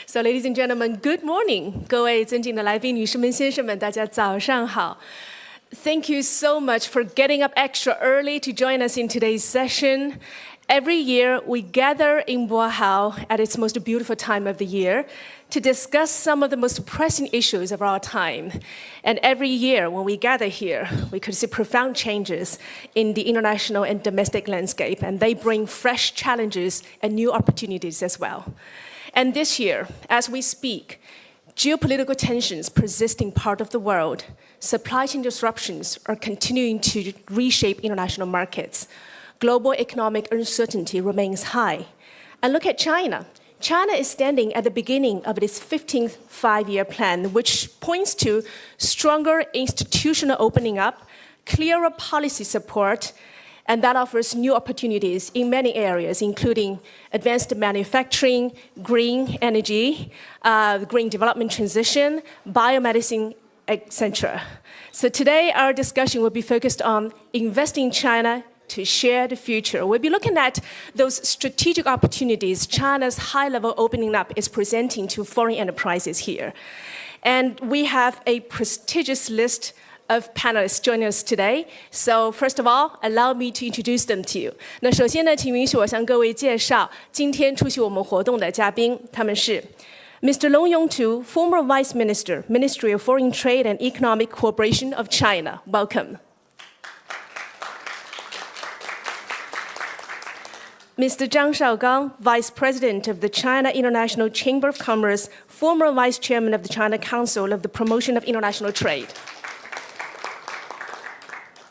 So, ladies and gentlemen, good morning. 各位尊敬的来宾，女士们、先生们，大家早上好。Thank you so much for getting up extra early to join us in today's session. Every year, we gather in Boao at its most beautiful time of the year to discuss some of the most pressing issues of our time. And every year, when we gather here, we could see profound changes in the international and domestic landscape, and they bring fresh challenges and new opportunities as well. And this year, as we speak, geopolitical tensions persist in part of the world. Supply chain disruptions are continuing to reshape international markets. Global economic uncertainty remains high. And look at China. China is standing at the beginning of its 15th five-year plan, which points to stronger institutional opening up, clearer policy support, and that offers new opportunities in many areas, including advanced manufacturing, green energy, green development transition, biomedicine, etc. So today, our discussion will be focused on investing in China to share the future. We'll be looking at those strategic opportunities China's high-level opening up is presenting to foreign enterprises here. And we have a prestigious list of panelists joining us today. So first of all, allow me to introduce them to you. 那首先呢，请允许我向各位介绍今天出席我们活动的嘉宾，他们是 Mr. Yongtu, former Vice Minister, Ministry of Foreign Trade and Economic Cooperation of China. Welcome. Mr. Zhang Shaogang, Vice President of the China International Chamber of Commerce, former Vice Chairman of the China Council of the Promotion of International Trade.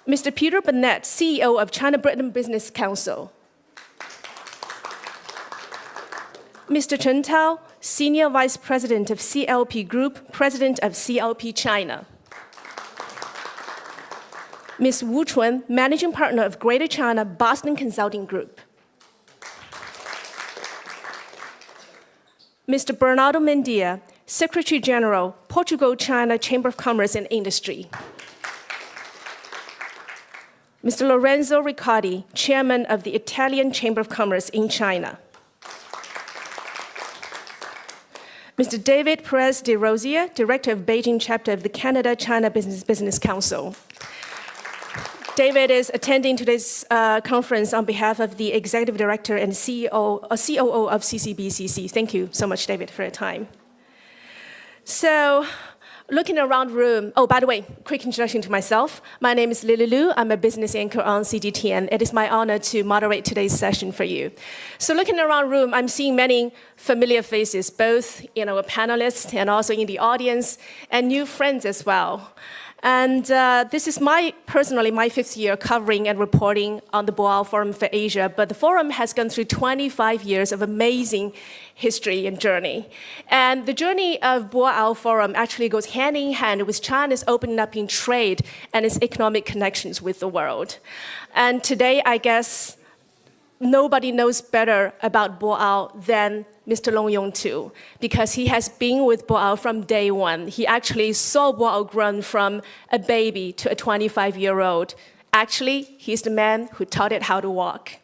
Mr. Peter Burnett, CEO of China-Britain Business Council. Mr. Chen Tao, Senior Vice President of CLP Group, President of CLP China. Ms. Wu Chun, Managing Partner of Greater China Boston Consulting Group. Mr. Bernardo Mendia, Secretary General, Portugal-China Chamber of Commerce and Industry. Mr. Lorenzo Riccardi, Chairman of the Italian Chamber of Commerce in China. Mr. David Perez de Rosier, Director of Beijing Chapter of the Canada-China Business Council. David is attending today's conference on behalf of the Executive Director and COO of CCBC. Thank you so much, David, for your time. So, looking around the room, oh, by the way, quick introduction to myself. My name is Lily Lyu. I'm a business anchor on CGTN. It is my honor to moderate today's session for you. So looking around the room, I'm seeing many familiar faces, both panelists and also in the audience, and new friends as well. And this is personally my fifth year covering and reporting on the Boao Forum for Asia, but the forum has gone through 25 years of amazing history and journey. And the journey of Boao Forum actually goes hand in hand with China's opening up in trade and its economic connections with the world. And today, I guess, nobody knows better about Boao than Mr. Yongtu, because he has been with Boao from day one. He actually saw Boao grown from a baby to a 25-year-old. Actually, he's the man who taught it how to walk.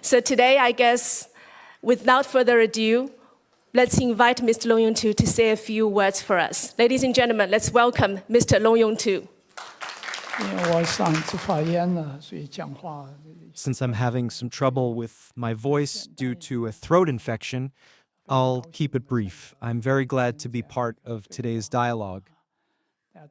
So today, I guess, without further ado, let's invite Mr. Yongtu to say a few words for us. Ladies and gentlemen, let's welcome Mr. Yongtu. Since I'm having some trouble with my voice due to a throat infection, I'll keep it brief. I'm very glad to be part of today's dialogue.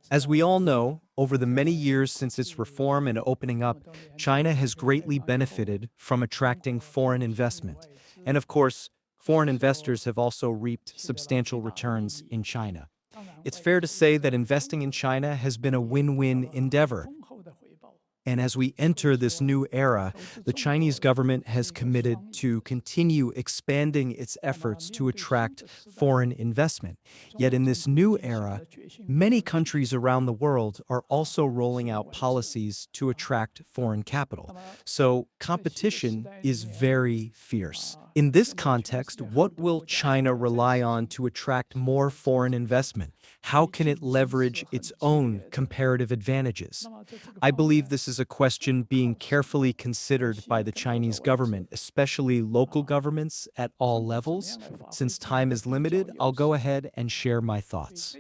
As we all know, over the many years since its reform and opening up, China has greatly benefited from attracting foreign investment. And of course, foreign investors have also reaped substantial returns in China. It's fair to say that investing in China has been a win-win endeavor. And as we enter this new era, the Chinese government has committed to continue expanding its efforts to attract foreign investment. Yet in this new era, many countries around the world are also rolling out policies to attract foreign capital. So competition is very fierce. In this context, what will China rely on to attract more foreign investment? How can it leverage its own comparative advantages? I believe this is a question being carefully considered by the Chinese government, especially local governments at all levels. Since time is limited, I'll go ahead and share my thoughts.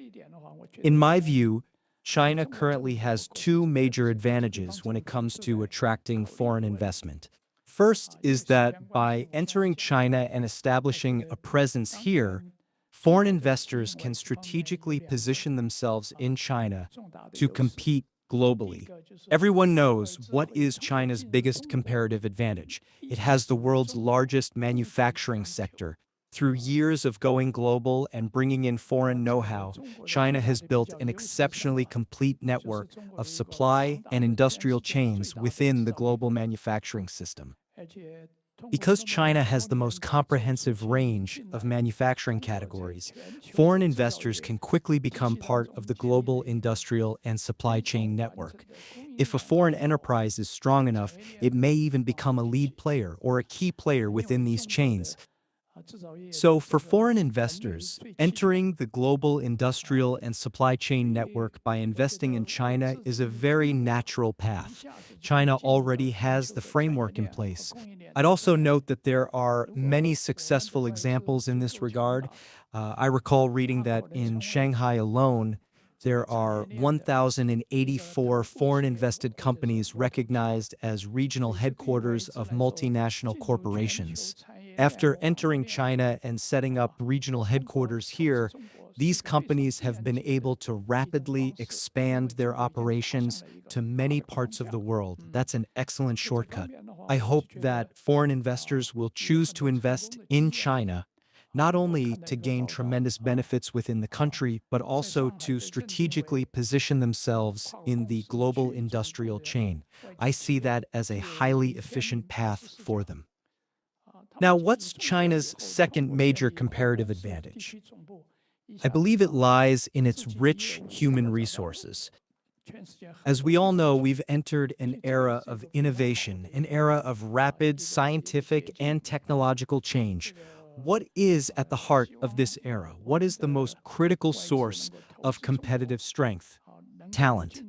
In my view, China currently has two major advantages when it comes to attracting foreign investment. First is that by entering China and establishing a presence here, foreign investors can strategically position themselves in China to compete globally. Everyone knows what is China's biggest comparative advantage. It has the world's largest manufacturing sector. Through years of going global and bringing in foreign know-how, China has built an exceptionally complete network of supply and industrial chains within the global manufacturing system. Because China has the most comprehensive range of manufacturing categories, foreign investors can quickly become part of the global industrial and supply chain network. If a foreign enterprise is strong enough, it may even become a lead player or a key player within these chains. So, for foreign investors, entering the global industrial and supply chain network by investing in China is a very natural path. China already has the framework in place. I'd also note that there are many successful examples in this regard. I recall reading that in Shanghai alone, there are 1,084 foreign-invested companies recognized as regional headquarters of multinational corporations. After entering China and setting up regional headquarters here, these companies have been able to rapidly expand their operations to many parts of the world. That's an excellent shortcut. I hope that foreign investors will choose to invest in China, not only to gain tremendous benefits within the country, but also to strategically position themselves in the global industrial chain. I see that as a highly efficient path for them. Now, what's China's second major comparative advantage? I believe it lies in its rich human resources. As we all know, we've entered an era of innovation, an era of rapid scientific and technological change. What is at the heart of this era? What is the most critical source of competitive strength? Talent.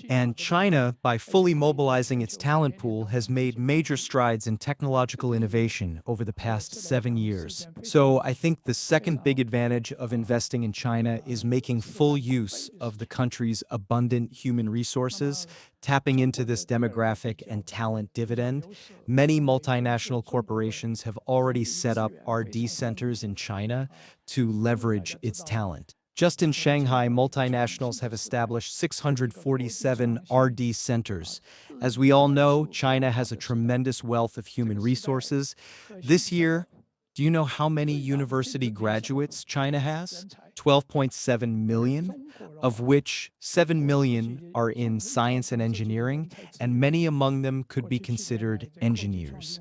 And China, by fully mobilizing its talent pool, has made major strides in technological innovation over the past 7 years. So I think the second big advantage of investing in China is making full use of the country's abundant human resources, tapping into this demographic and talent dividend. Many multinational corporations have already set up R&D centers in China to leverage its talent. Just in Shanghai, multinationals have established 647 R&D centers. As we all know, China has a tremendous wealth of human resources. This year, do you know how many university graduates China has? 12.7 million, of which 7 million are in science and engineering, and many among them could be considered engineers.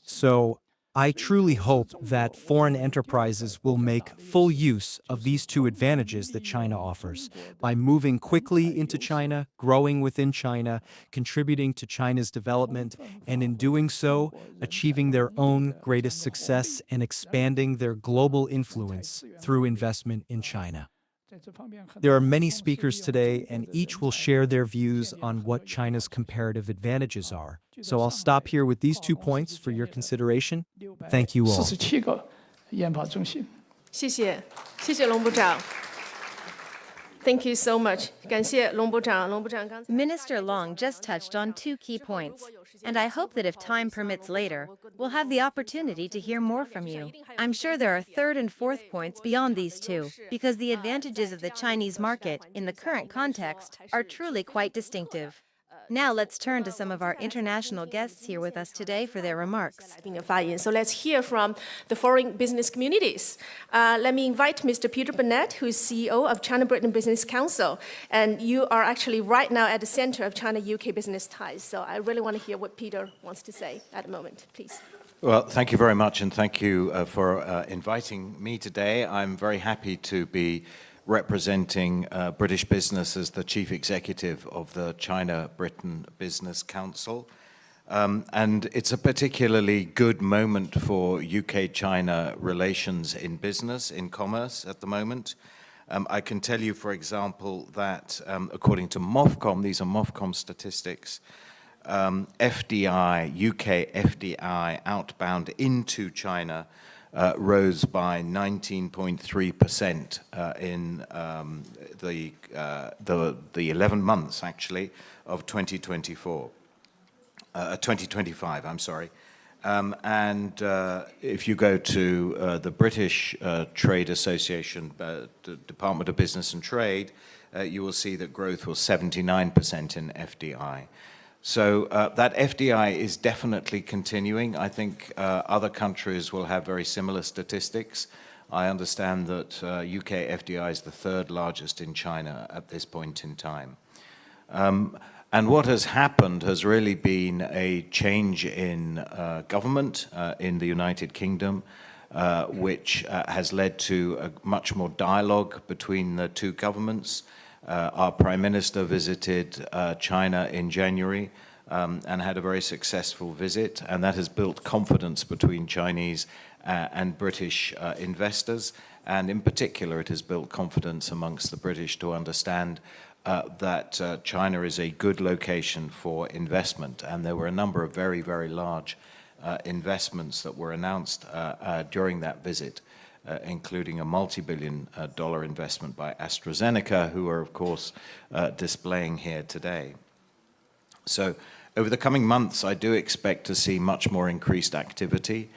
So, I truly hope that foreign enterprises will make full use of these two advantages that China offers by moving quickly into China, growing within China, contributing to China's development, and in doing so, achieving their own greatest success and expanding their global influence through investment in China. There are many speakers today, and each will share their views on what China's comparative advantages are. So I'll stop here with these 2 points for your consideration. Thank you all. 谢谢，谢谢龙部长。Thank you so much. 感谢龙部长。龙部长刚才 Minister Long just touched on two key points, and I hope that if time permits later, we'll have the opportunity to hear more from you. I'm sure there are third and fourth points beyond these two, because the advantages of the Chinese market in the current context are truly quite distinctive. Now let's turn to some of our international guests here with us today for their remarks. So let's hear from the foreign business communities. Let me invite Mr. Peter Burnett, who is CEO of China-Britain Business Council. And you are actually right now at the center of China-UK business ties. So I really want to hear what Peter wants to say at the moment, please. Well, thank you very much, and thank you for inviting me today. I'm very happy to be representing British business as the chief executive of the China-Britain Business Council. And it's a particularly good moment for UK-China relations in business, in commerce at the moment. I can tell you, for example, that according to MOFCOM, these are MOFCOM statistics, FDI, UK FDI outbound into China rose by 19.3% in the 11 months, actually, of 2025, I'm sorry. And if you go to the British Trade Association, Department of Business and Trade, you will see that growth was 79% in FDI. So that FDI is definitely continuing. I think other countries will have very similar statistics. I understand that UK FDI is the third largest in China at this point in time. And what has happened has really been a change in government in the United Kingdom, which has led to a much more dialogue between the two governments. Our Prime Minister visited China in January and had a very successful visit, and that has built confidence between Chinese and British investors, and in particular it has built confidence amongst the British to understand that China is a good location for investment, and there were a number of very, very large investments that were announced during that visit, including a multi-billion-dollar investment by AstraZeneca, who are, of course, displaying here today. So over the coming months, I do expect to see much more increased activity.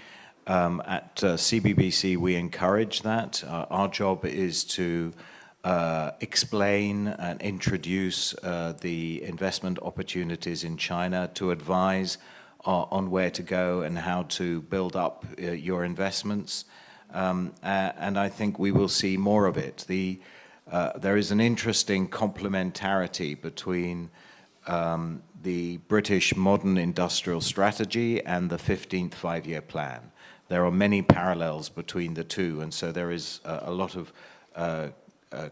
At CBBC, we encourage that. Our job is to explain and introduce the investment opportunities in China, to advise on where to go and how to build up your investments. And I think we will see more of it. There is an interesting complementarity between the British modern industrial strategy and the 15th five-year plan. There are many parallels between the two, and so there is a lot of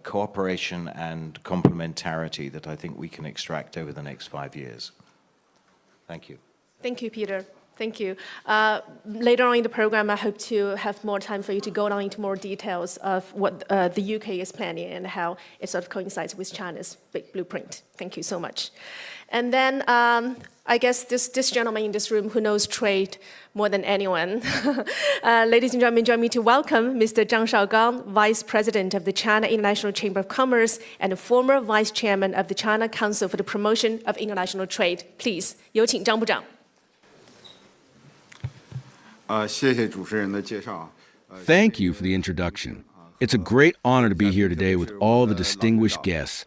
cooperation and complementarity that I think we can extract over the next 5 years. Thank you. Thank you, Peter. Thank you. Later on in the program, I hope to have more time for you to go down into more details of what the UK is planning and how it sort of coincides with China's big blueprint. Thank you so much. And then I guess this gentleman in this room who knows trade more than anyone. Ladies and gentlemen, join me to welcome Mr. Zhang Shaogang, Vice President of the China International Chamber of Commerce and former Vice Chairman of the China Council for the Promotion of International Trade. Please, 有请张部长。Thank you for the introduction. It's a great honor to be here today with all the distinguished guests,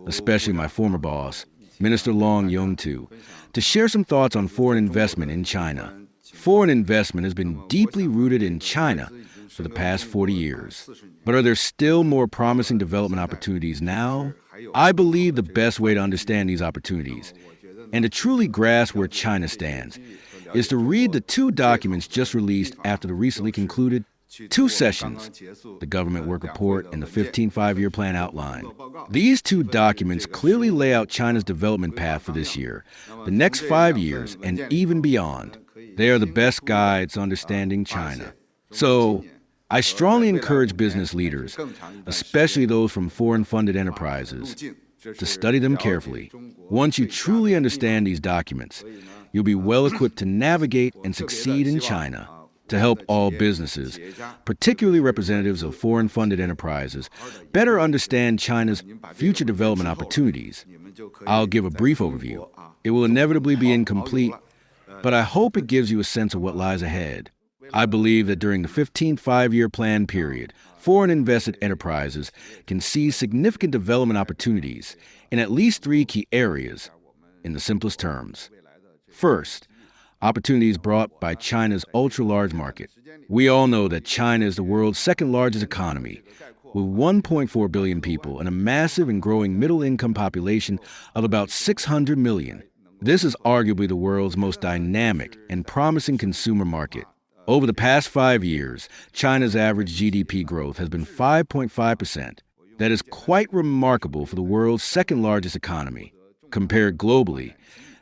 especially my former boss, Minister Yongtu, to share some thoughts on foreign investment in China. Foreign investment has been deeply rooted in China for the past 40 years. But are there still more promising development opportunities now? I believe the best way to understand these opportunities and to truly grasp where China stands is to read the two documents just released after the recently concluded two sessions, the Government Work Report and the 15th Five-Year Plan outline. These two documents clearly lay out China's development path for this year, the next 5 years, and even beyond. They are the best guides to understanding China. So, I strongly encourage business leaders, especially those from foreign-funded enterprises, to study them carefully. Once you truly understand these documents, you'll be well equipped to navigate and succeed in China. To help all businesses, particularly representatives of foreign-funded enterprises, better understand China's future development opportunities. I'll give a brief overview. It will inevitably be incomplete, but I hope it gives you a sense of what lies ahead. I believe that during the 15th Five-Year Plan period, foreign invested enterprises can seize significant development opportunities in at least 3 key areas, in the simplest terms. First, opportunities brought by China's ultra-large market. We all know that China is the world's second-largest economy, with 1.4 billion people and a massive and growing middle-income population of about 600 million. This is arguably the world's most dynamic and promising consumer market. Over the past 5 years, China's average GDP growth has been 5.5%. That is quite remarkable for the world's second-largest economy. Compared globally,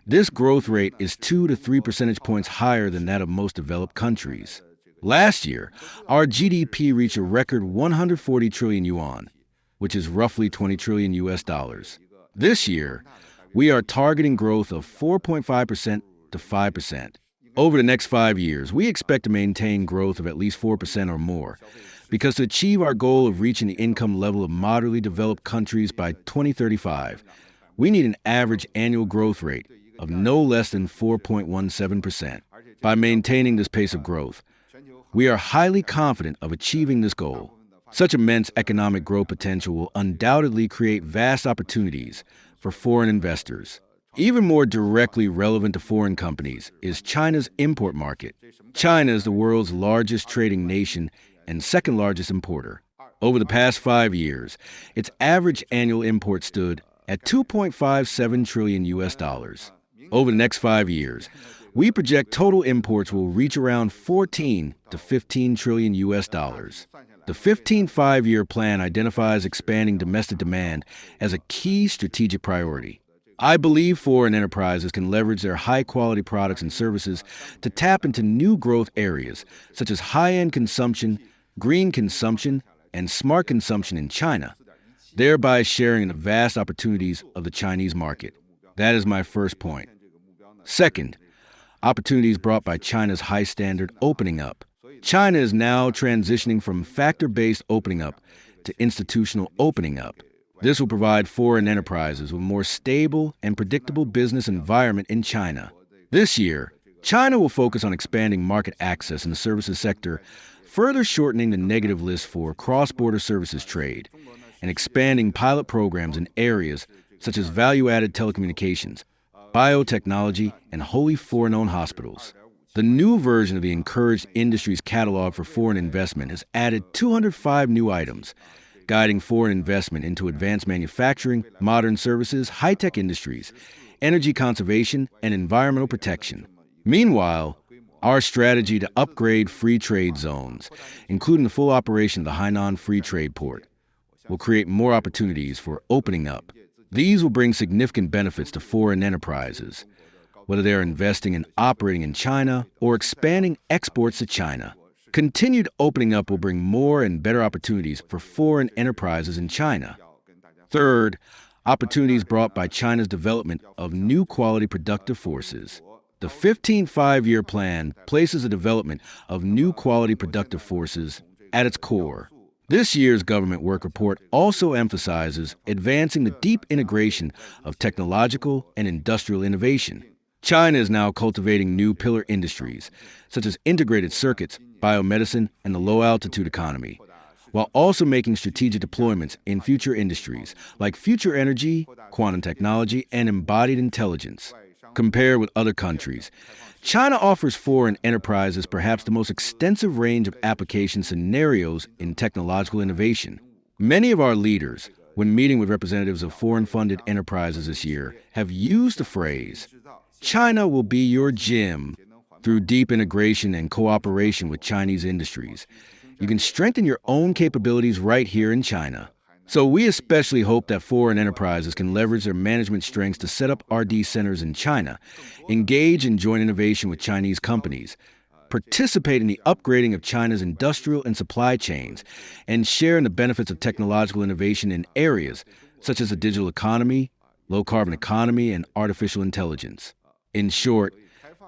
this growth rate is 2 to 3 percentage points higher than that of most developed countries. Last year, our GDP reached a record 140 trillion yuan. which is roughly 20 trillion US dollars. This year, we are targeting growth of 4.5% to 5%. Over the next 5 years, we expect to maintain growth of at least 4% or more, because to achieve our goal of reaching the income level of moderately developed countries by 2035, we need an average annual growth rate of no less than 4.17%. By maintaining this pace of growth, we are highly confident of achieving this goal. Such immense economic growth potential will undoubtedly create vast opportunities for foreign investors. Even more directly relevant to foreign companies is China's import market. China is the world's largest trading nation and second largest importer. Over the past 5 years, its average annual import stood at 2.57 trillion US dollars. Over the next 5 years, we project total imports will reach around 14 to 15 trillion US dollars. The 15 5-year plan identifies expanding domestic demand as a key strategic priority. I believe foreign enterprises can leverage their high-quality products and services to tap into new growth areas, such as high-end consumption, green consumption, and smart consumption in China, thereby sharing in the vast opportunities of the Chinese market. That is my first point. Second, opportunities brought by China's high-standard opening up. China is now transitioning from factor-based opening up to institutional opening up. This will provide foreign enterprises with a more stable and predictable business environment in China. This year, China will focus on expanding market access in the services sector, further shortening the negative list for cross-border services trade, and expanding pilot programs in areas such as value-added telecommunications, biotechnology, and wholly foreign-owned hospitals. The new version of the Encouraged Industries Catalog for Foreign Investment has added 205 new items, guiding foreign investment into advanced manufacturing, modern services, high-tech industries, energy conservation, and environmental protection. Meanwhile, our strategy to upgrade free trade zones, including the full operation of the Hainan Free Trade Port, will create more opportunities for opening up. These will bring significant benefits to foreign enterprises, whether they're investing and operating in China or expanding exports to China. Continued opening up will bring more and better opportunities for foreign enterprises in China. Third, opportunities brought by China's development of new quality productive forces. The 15 5-year plan places the development of new quality productive forces at its core. This year's government work report also emphasizes advancing the deep integration of technological and industrial innovation. China is now cultivating new pillar industries, such as integrated circuits, biomedicine, and the low-altitude economy, while also making strategic deployments in future industries like future energy, quantum technology, and embodied intelligence. Compared with other countries, China offers foreign enterprises perhaps the most extensive range of application scenarios in technological innovation. Many of our leaders, when meeting with representatives of foreign-funded enterprises this year, have used the phrase, "China will be your gym." Through deep integration and cooperation with Chinese industries, you can strengthen your own capabilities right here in China. So we especially hope that foreign enterprises can leverage their management strengths to set up R&D centers in China, engage in joint innovation with Chinese companies, participate in the upgrading of China's industrial and supply chains, and share in the benefits of technological innovation in areas such as the digital economy, low-carbon economy, and artificial intelligence. In short,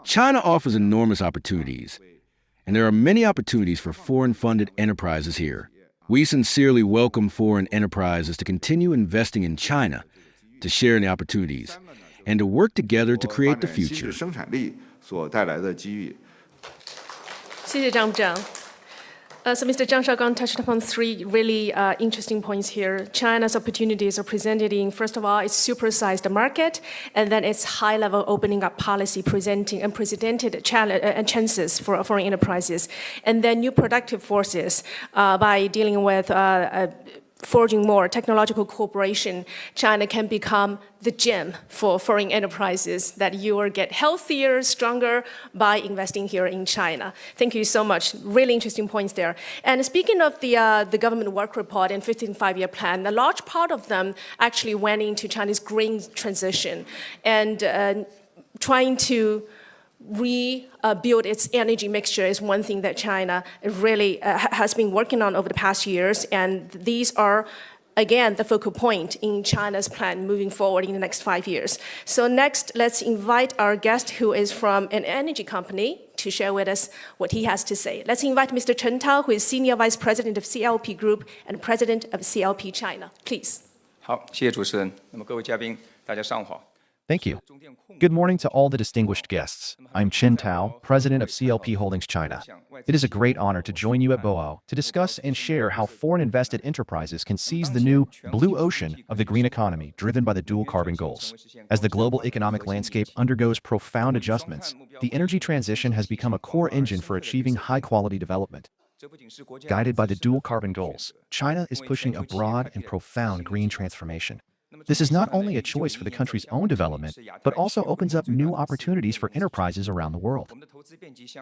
China offers enormous opportunities, and there are many opportunities for foreign-funded enterprises here. We sincerely welcome foreign enterprises to continue investing in China, to share in the opportunities, and to work together to create the future. 谢谢张部长。So Mr. Zhang Shaogang touched upon 3 really interesting points here. China's opportunities are presented in, first of all, its supersized market, and then its high-level opening up policy presenting unprecedented chances for foreign enterprises, and then new productive forces by dealing with forging more technological cooperation. China can become the gym for foreign enterprises, that you will get healthier, stronger by investing here in China. Thank you so much. Really interesting points there. And speaking of the government work report and 15 5-year plan, a large part of them actually went into China's green transition and trying to rebuild its energy mixture is one thing that China really has been working on over the past years, and these are again, the focal point in China's plan moving forward in the next 5 years. So next, let's invite our guest who is from an energy company to share with us what he has to say. Let's invite Mr. Chen Tao, who is Senior Vice President of CLP Group and President of CLP China. Please. 好，谢谢主持人。那么各位嘉宾，大家上午好。 Thank you. Good morning to all the distinguished guests. I'm Chen Tao, President of CLP Holdings China. It is a great honor to join you at Boao to discuss and share how foreign-invested enterprises can seize the new blue ocean of the green economy driven by the dual carbon goals. As the global economic landscape undergoes profound adjustments, the energy transition has become a core engine for achieving high-quality development. Guided by the dual carbon goals, China is pushing a broad and profound green transformation. This is not only a choice for the country's own development, but also opens up new opportunities for enterprises around the world.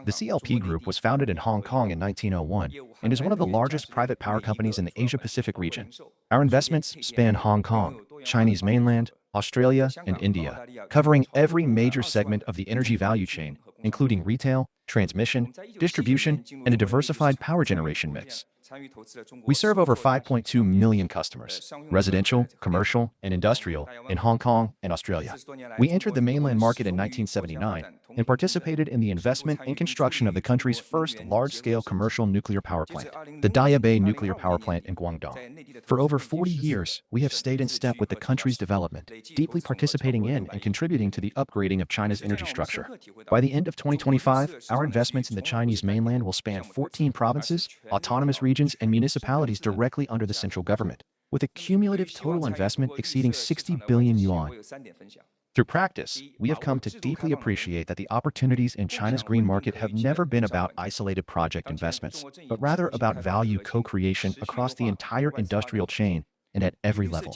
The CLP Group was founded in Hong Kong in 1901 and is one of the largest private power companies in the Asia-Pacific region. Our investments span Hong Kong, Chinese mainland, Australia, and India, covering every major segment of the energy value chain, including retail, transmission, distribution, and a diversified power generation mix. We serve over 5.2 million customers, residential, commercial, and industrial, in Hong Kong and Australia. We entered the mainland market in 1979 and participated in the investment and construction of the country's first large-scale commercial nuclear power plant, the Daya Bay Nuclear Power Plant in Guangdong. For over 40 years, we have stayed in step with the country's development, deeply participating in and contributing to the upgrading of China's energy structure. By the end of 2025, our investments in the Chinese mainland will span 14 provinces, autonomous regions, and municipalities directly under the central government, with a cumulative total investment exceeding 60 billion yuan. Through practice, we have come to deeply appreciate that the opportunities in China's green market have never been about isolated project investments, but rather about value co-creation across the entire industrial chain and at every level.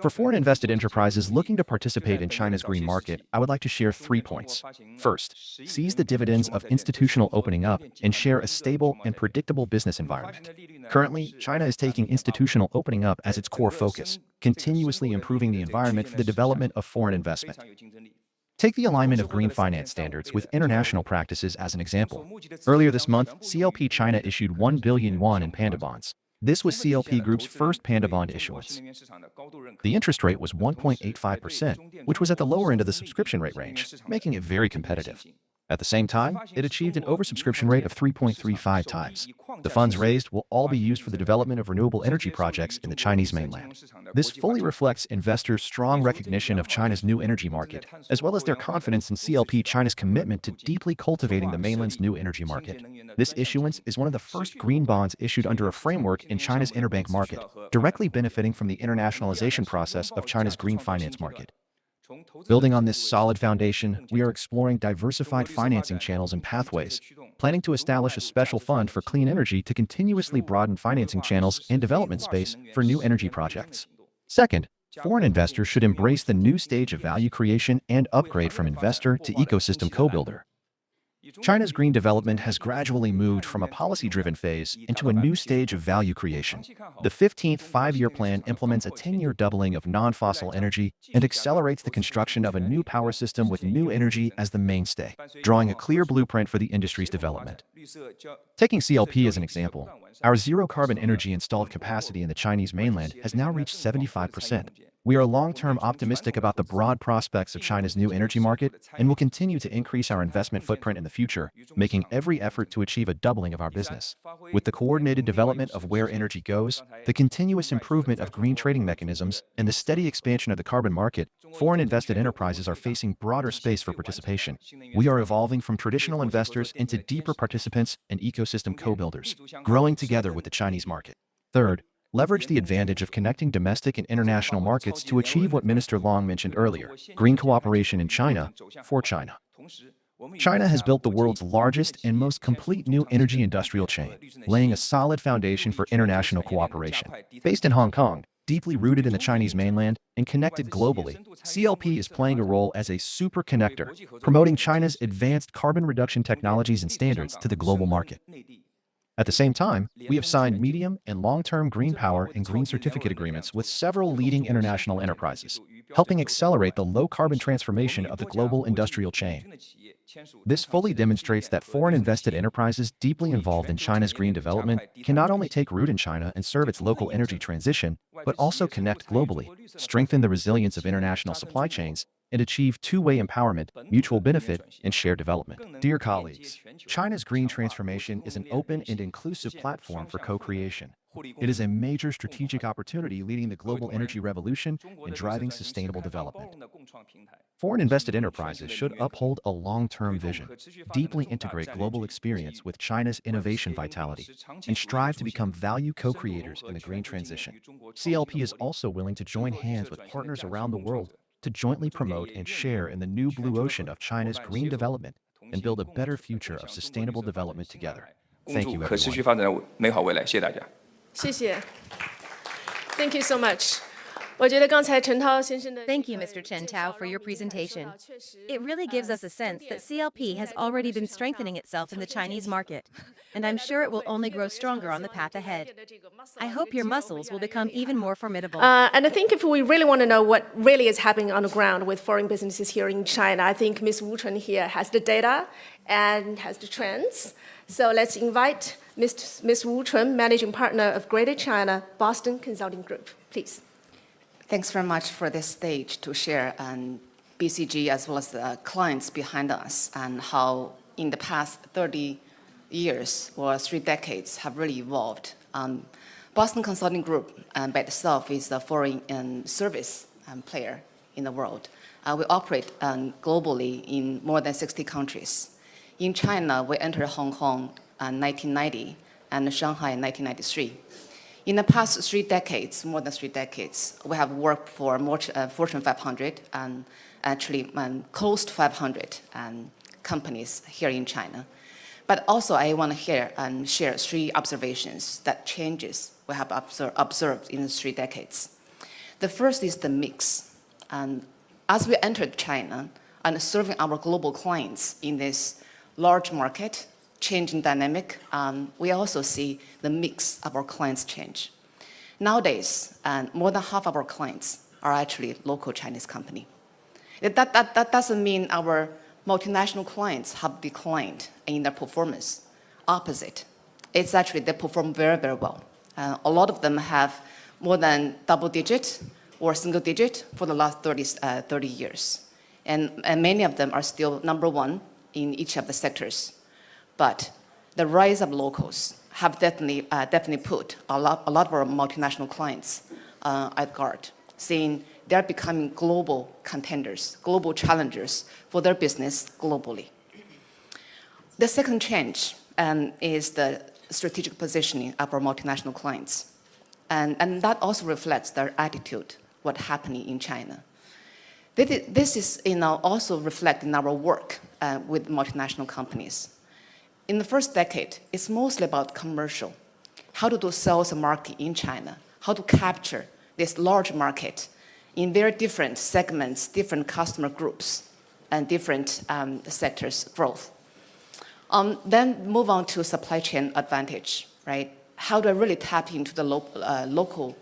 For foreign invested enterprises looking to participate in China's green market, I would like to share 3 points. First, seize the dividends of institutional opening up and share a stable and predictable business environment. Currently, China is taking institutional opening up as its core focus, continuously improving the environment for the development of foreign investment. Take the alignment of green finance standards with international practices as an example. Earlier this month, CLP China issued 1 billion yuan in panda bonds. This was CLP Group's first panda bond issuance. The interest rate was 1.85%, which was at the lower end of the subscription rate range, making it very competitive. At the same time, it achieved an oversubscription rate of 3.35 times. The funds raised will all be used for the development of renewable energy projects in the Chinese mainland. This fully reflects investors' strong recognition of China's new energy market, as well as their confidence in CLP China's commitment to deeply cultivating the mainland's new energy market. This issuance is one of the first green bonds issued under a framework in China's interbank market, directly benefiting from the internationalization process of China's green finance market. Building on this solid foundation, we are exploring diversified financing channels and pathways, planning to establish a special fund for clean energy to continuously broaden financing channels and development space for new energy projects. Second, foreign investors should embrace the new stage of value creation and upgrade from investor to ecosystem co-builder. China's green development has gradually moved from a policy-driven phase into a new stage of value creation. The 15th Five-Year Plan implements a 10-year doubling of non-fossil energy and accelerates the construction of a new power system with new energy as the mainstay, drawing a clear blueprint for the industry's development. Taking CLP as an example, our zero-carbon energy installed capacity in the Chinese mainland has now reached 75%. We are long-term optimistic about the broad prospects of China's new energy market and will continue to increase our investment footprint in the future, making every effort to achieve a doubling of our business. With the coordinated development of where energy goes, the continuous improvement of green trading mechanisms, and the steady expansion of the carbon market, foreign invested enterprises are facing broader space for participation. We are evolving from traditional investors into deeper participants and ecosystem co-builders, growing together with the Chinese market. Third, leverage the advantage of connecting domestic and international markets to achieve what Minister Long mentioned earlier, green cooperation in China for China. China has built the world's largest and most complete new energy industrial chain, laying a solid foundation for international cooperation. Based in Hong Kong, deeply rooted in the Chinese mainland, and connected globally, CLP is playing a role as a super connector, promoting China's advanced carbon reduction technologies and standards to the global market. At the same time, we have signed medium and long-term green power and green certificate agreements with several leading international enterprises. helping accelerate the low-carbon transformation of the global industrial chain. This fully demonstrates that foreign invested enterprises deeply involved in China's green development can not only take root in China and serve its local energy transition, but also connect globally, strengthen the resilience of international supply chains, and achieve two-way empowerment, mutual benefit, and shared development. Dear colleagues, China's green transformation is an open and inclusive platform for co-creation. It is a major strategic opportunity leading the global energy revolution and driving sustainable development. Foreign invested enterprises should uphold a long-term vision, deeply integrate global experience with China's innovation vitality, and strive to become value co-creators in the green transition. CLP is also willing to join hands with partners around the world to jointly promote and share in the new blue ocean of China's green development and build a better future of sustainable development together. Thank you, 可持续 everyone. 发展的美好未来。谢谢大家。谢谢。Thank you so much. 我觉得刚才陈涛先生的 Thank you, Mr. Chen Tao, for your presentation. It really gives us a sense that CLP has already been strengthening itself in the Chinese market, and I'm sure it will only grow stronger on the path ahead. I hope your muscles will become even more formidable. And I think if we really want to know what really is happening on the ground with foreign businesses here in China, I think Ms. Wu Chun here has the data and has the trends. So let's invite Ms. Wu Chun, Managing Partner of Greater China Boston Consulting Group, please. Thanks very much for this stage to share BCG as well as the clients behind us and how in the past 30 years or 3 decades have really evolved. Boston Consulting Group by itself is a foreign service player in the world. We operate globally in more than 60 countries. In China, we entered Hong Kong in 1990 and Shanghai in 1993. In the past 3 decades, more than 3 decades, we have worked for Fortune 500 and actually close to 500 companies here in China. But also I want to share 3 observations that changes we have observed in the 3 decades. The first is the mix. As we entered China and serving our global clients in this large market, changing dynamic, we also see the mix of our clients change. Nowadays, more than half of our clients are actually local Chinese company. That doesn't mean our multinational clients have declined in their performance. Opposite. It's actually they perform very, very well. A lot of them have more than double digit or single digit for the last 30 years. And many of them are still number 1 in each of the sectors. But the rise of locals have definitely put a lot of our multinational clients at guard, saying they're becoming global contenders, global challengers for their business globally. The second change is the strategic positioning of our multinational clients. And that also reflects their attitude, what's happening in China. This is also reflected in our work with multinational companies. In the first decade, it's mostly about commercial, how to do sales and marketing in China, how to capture this large market in very different segments, different customer groups, and different sectors growth. Then move on to supply chain advantage, right? How do I really tap into the local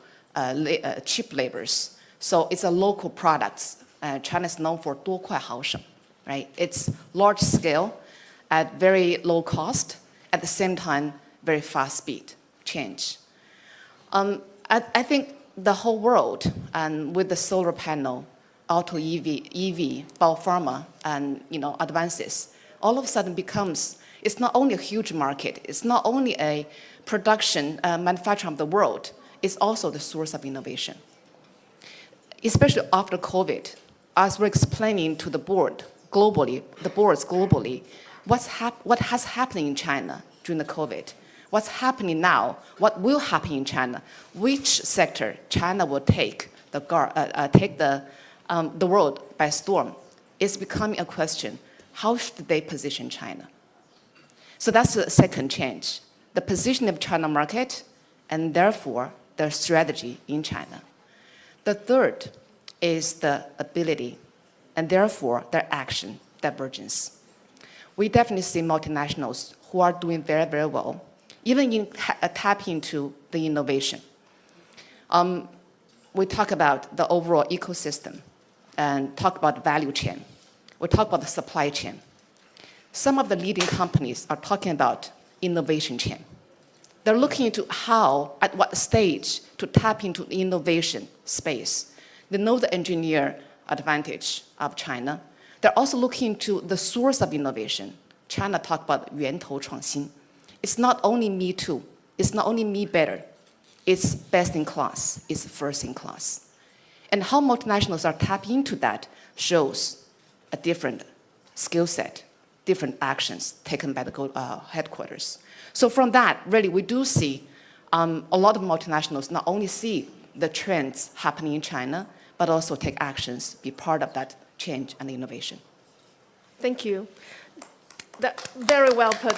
cheap labors? So it's a local products. China is known for 多快好省, right? It's large scale, at very low cost, at the same time, very fast speed change. I think the whole world, and with the solar panel, auto EV, Bio-pharma, and advances, all of a sudden becomes, it's not only a huge market, it's not only a production, manufacturing of the world, it's also the source of innovation. Especially after COVID, as we're explaining to the board globally, the boards globally, what has happened in China during the COVID, what's happening now, what will happen in China, which sector China will take the world by storm, is becoming a question. How should they position China? So that's the second change, the position of China market, and therefore their strategy in China. The third is the ability, and therefore their action divergence. We definitely see multinationals who are doing very, very well, even in tapping into the innovation. We talk about the overall ecosystem, and talk about value chain. We talk about the supply chain. Some of the leading companies are talking about innovation chain. They're looking into how, at what stage, to tap into the innovation space. They know the engineer advantage of China. They're also looking into the source of innovation. China talked about 源头创新. It's not only me too. It's not only me better. It's best in class. It's first in class. And how multinationals are tapping into that shows a different skill set, different actions taken by the headquarters. So from that, really, we do see a lot of multinationals not only see the trends happening in China, but also take actions, be part of that change and innovation. Thank you. That, very well put.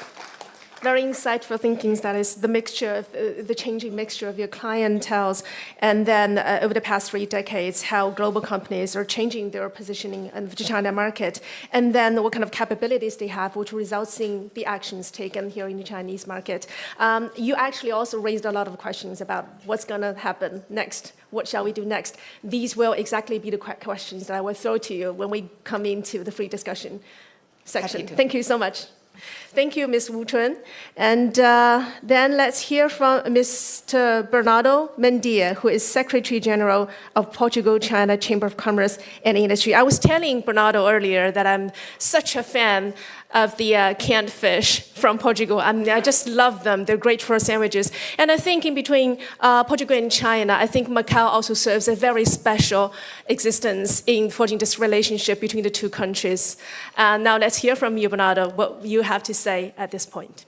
Very insightful thinking. That is the mixture of the changing mixture of your clienteles, and then over the past 3 decades, how global companies are changing their positioning in the China market, and then what kind of capabilities they have, which results in the actions taken here in the Chinese market. You actually also raised a lot of questions about what's going to happen next. What shall we do next? These will exactly be the questions that I will throw to you when we come into the free discussion section. Thank you so much. Thank you, Ms. Wu Chun. And then let's hear from Mr. Bernardo Mendia, who is Secretary General of Portugal-China Chamber of Commerce and Industry. I was telling Bernardo earlier that I'm such a fan of the canned fish from Portugal. I just love them. They're great for sandwiches. And I think in between Portugal and China, I think Macau also serves a very special existence in forging this relationship between the two countries. Now let's hear from you, Bernardo, what you have to say at this point.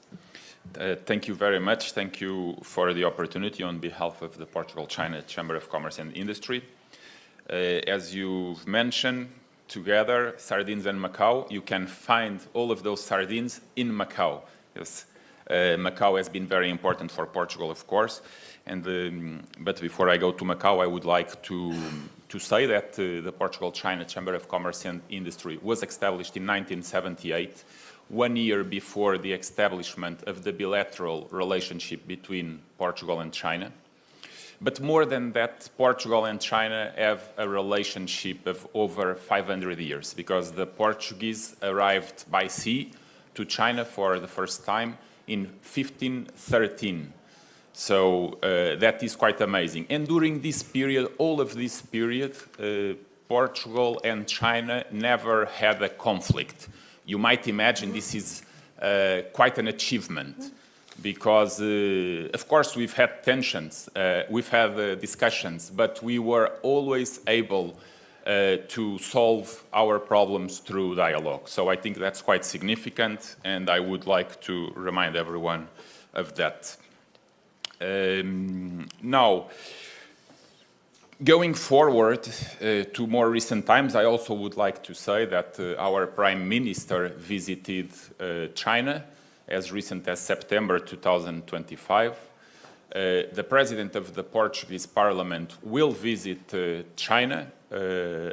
Thank you very much. Thank you for the opportunity on behalf of the Portugal-China Chamber of Commerce and Industry. As you've mentioned, together, sardines and Macau, you can find all of those sardines in Macau. Yes. Macau has been very important for Portugal, of course. But before I go to Macau, I would like to say that the Portugal-China Chamber of Commerce and Industry was established in 1978, 1 year before the establishment of the bilateral relationship between Portugal and China. But more than that, Portugal and China have a relationship of over 500 years, because the Portuguese arrived by sea to China for the first time in 1513. So that is quite amazing. And during this period, all of this period, Portugal and China never had a conflict. You might imagine this is quite an achievement. Because, of course, we've had tensions, we've had discussions, but we were always able to solve our problems through dialogue. So I think that's quite significant, and I would like to remind everyone of that. Now, going forward to more recent times, I also would like to say that our Prime Minister visited China as recent as September 2025. The President of the Portuguese Parliament will visit China,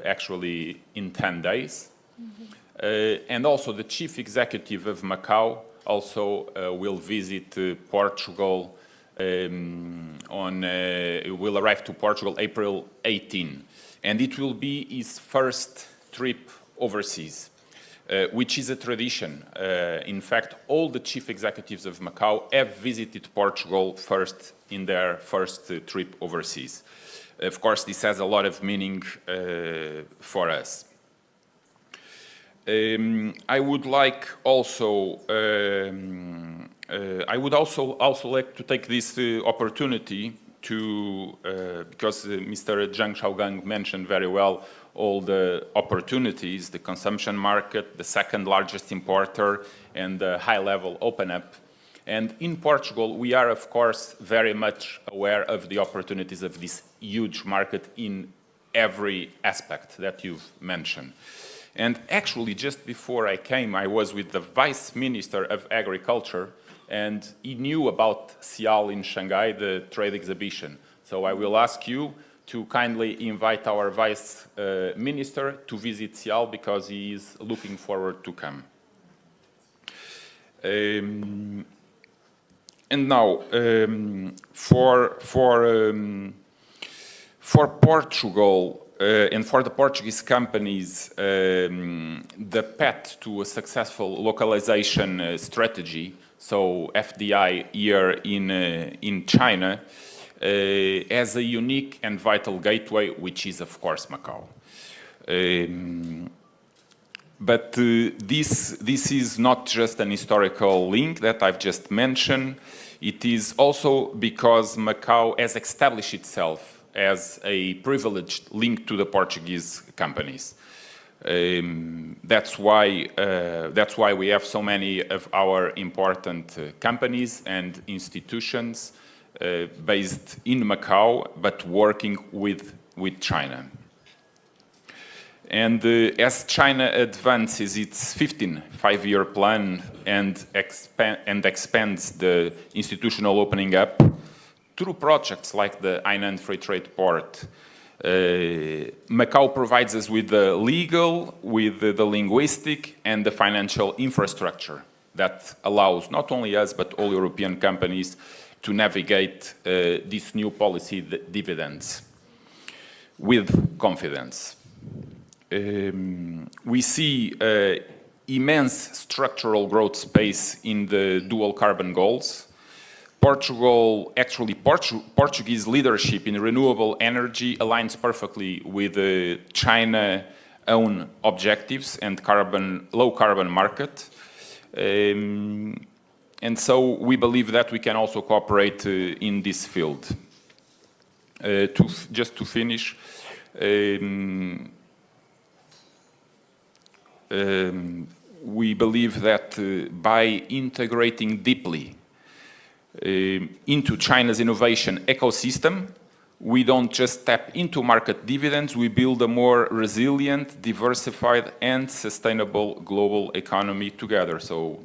actually in 10 days. And also the Chief Executive of Macau also will visit Portugal, will arrive to Portugal April 18. And it will be his first trip overseas. Which is a tradition. In fact, all the chief executives of Macau have visited Portugal first in their first trip overseas. Of course, this has a lot of meaning for us. I would also like to take this opportunity to, because Mr. Zhang Shaogang mentioned very well all the opportunities, the consumption market, the second largest importer, and the high-level open-up. And in Portugal, we are, of course, very much aware of the opportunities of this huge market in every aspect that you've mentioned. And actually, just before I came, I was with the Vice Minister of Agriculture, and he knew about CIAL in Shanghai, the trade exhibition. So I will ask you to kindly invite our Vice Minister to visit CIAL, because he is looking forward to come. And now, for Portugal, And for the Portuguese companies, the path to a successful localization strategy, so FDI here in China, has a unique and vital gateway, which is, of course, Macau. But this is not just an historical link that I've just mentioned. It is also because Macau has established itself as a privileged link to the Portuguese companies. That's why we have so many of our important companies and institutions based in Macau, but working with China. And as China advances its 15 five-year plan and expands the institutional opening up through projects like the Hainan Free Trade Port, Macau provides us with the legal, with the linguistic, and the financial infrastructure that allows not only us, but all European companies to navigate these new policy dividends with confidence. We see immense structural growth space in the dual carbon goals. Portuguese leadership in renewable energy aligns perfectly with the China's own objectives and low carbon market. And so we believe that we can also cooperate in this field. Just to finish, we believe that by integrating deeply into China's innovation ecosystem, we don't just tap into market dividends, we build a more resilient, diversified, and sustainable global economy together. So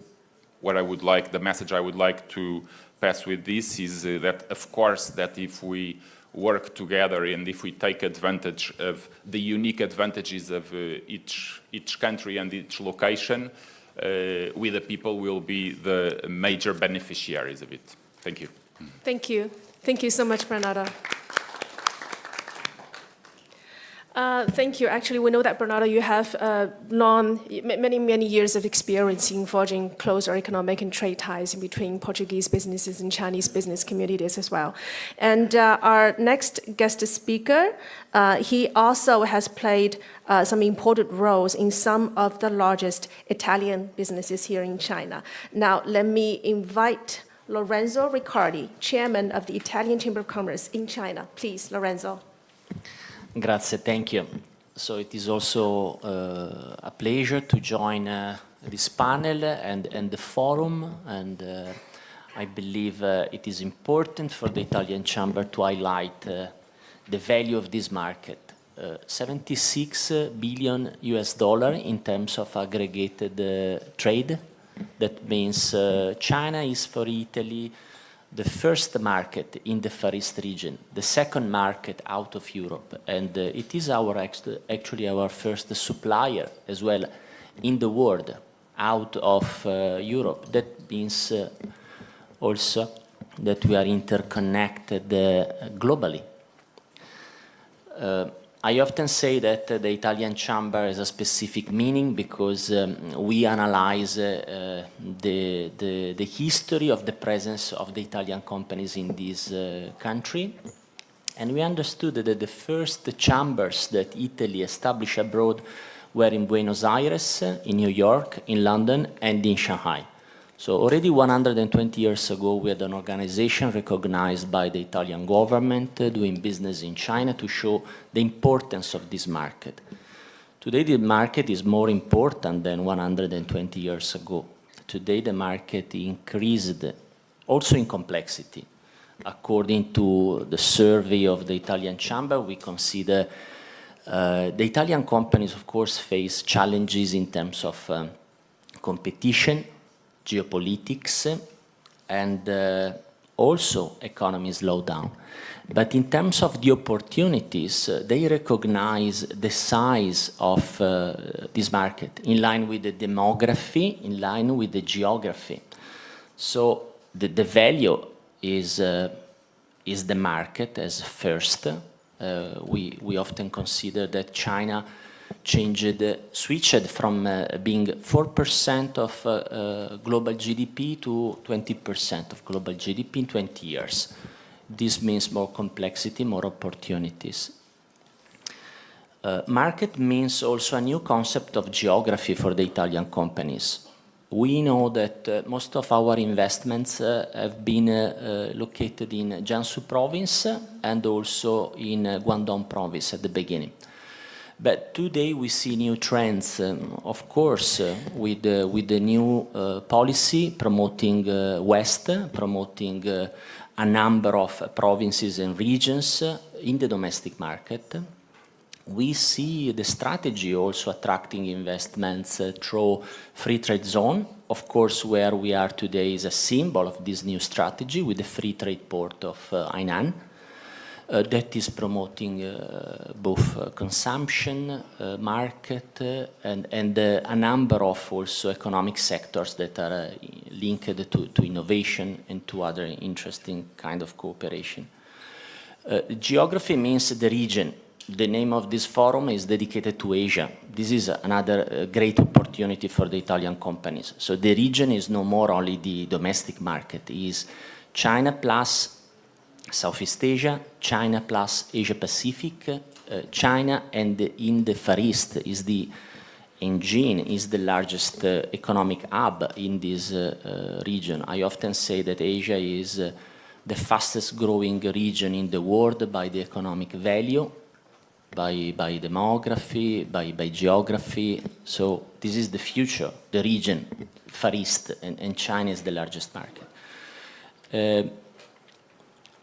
the message I would like to pass with this is that, of course, that if we work together and if we take advantage of the unique advantages of each country and each location, we the people will be the major beneficiaries of it. Thank you. Thank you. Thank you so much, Bernardo. Thank you. Actually, we know that, Bernardo, you have many years of experience in forging closer economic and trade ties between Portuguese businesses and Chinese business communities as well. And our next guest speaker, he also has played some important roles in some of the largest Italian businesses here in China. Now, let me invite Lorenzo Riccardi, Chairman of the Italian Chamber of Commerce in China. Please, Lorenzo. Grazie, thank you. So it is also a pleasure to join this panel and the forum, and I believe it is important for the Italian Chamber to highlight the value of this market. $76 billion in terms of aggregated trade. That means China is for Italy the first market in the Far East region, the second market out of Europe, and it is actually our first supplier as well in the world out of Europe. That means also that we are interconnected globally. I often say that the Italian Chamber has a specific meaning because we analyze the history of the presence of the Italian companies in this country. And we understood that the first chambers that Italy established abroad were in Buenos Aires, in New York, in London, and in Shanghai. So already 120 years ago, we had an organization recognized by the Italian government doing business in China to show the importance of this market. Today, the market is more important than 120 years ago. Today, the market increased also in complexity. According to the survey of the Italian Chamber, we consider the Italian companies, of course, face challenges in terms of competition, geopolitics, and also economy slowdown. But in terms of the opportunities, they recognize the size of this market in line with the demography, in line with the geography. So the value is the market as first We often consider that China switched from being 4% of global GDP to 20% of global GDP in 20 years. This means more complexity, more opportunities. Market means also a new concept of geography for the Italian companies. We know that most of our investments have been located in Jiangsu province and also in Guangdong province at the beginning. But today we see new trends, of course, with the new policy promoting West, promoting a number of provinces and regions in the domestic market. We see the strategy also attracting investments through free trade zone. Of course, where we are today is a symbol of this new strategy with the free trade port of Hainan. That is promoting both consumption, market, and a number of also economic sectors that are linked to innovation and to other interesting kind of cooperation. Geography means the region. The name of this forum is dedicated to Asia. This is another great opportunity for the Italian companies. So the region is no more only the domestic market. It is China plus Southeast Asia, China plus Asia Pacific, China and in the Far East is the engine, is the largest economic hub in this region. I often say that Asia is the fastest growing region in the world by the economic value, by demography, by geography. So this is the future, the region, Far East, and China is the largest market.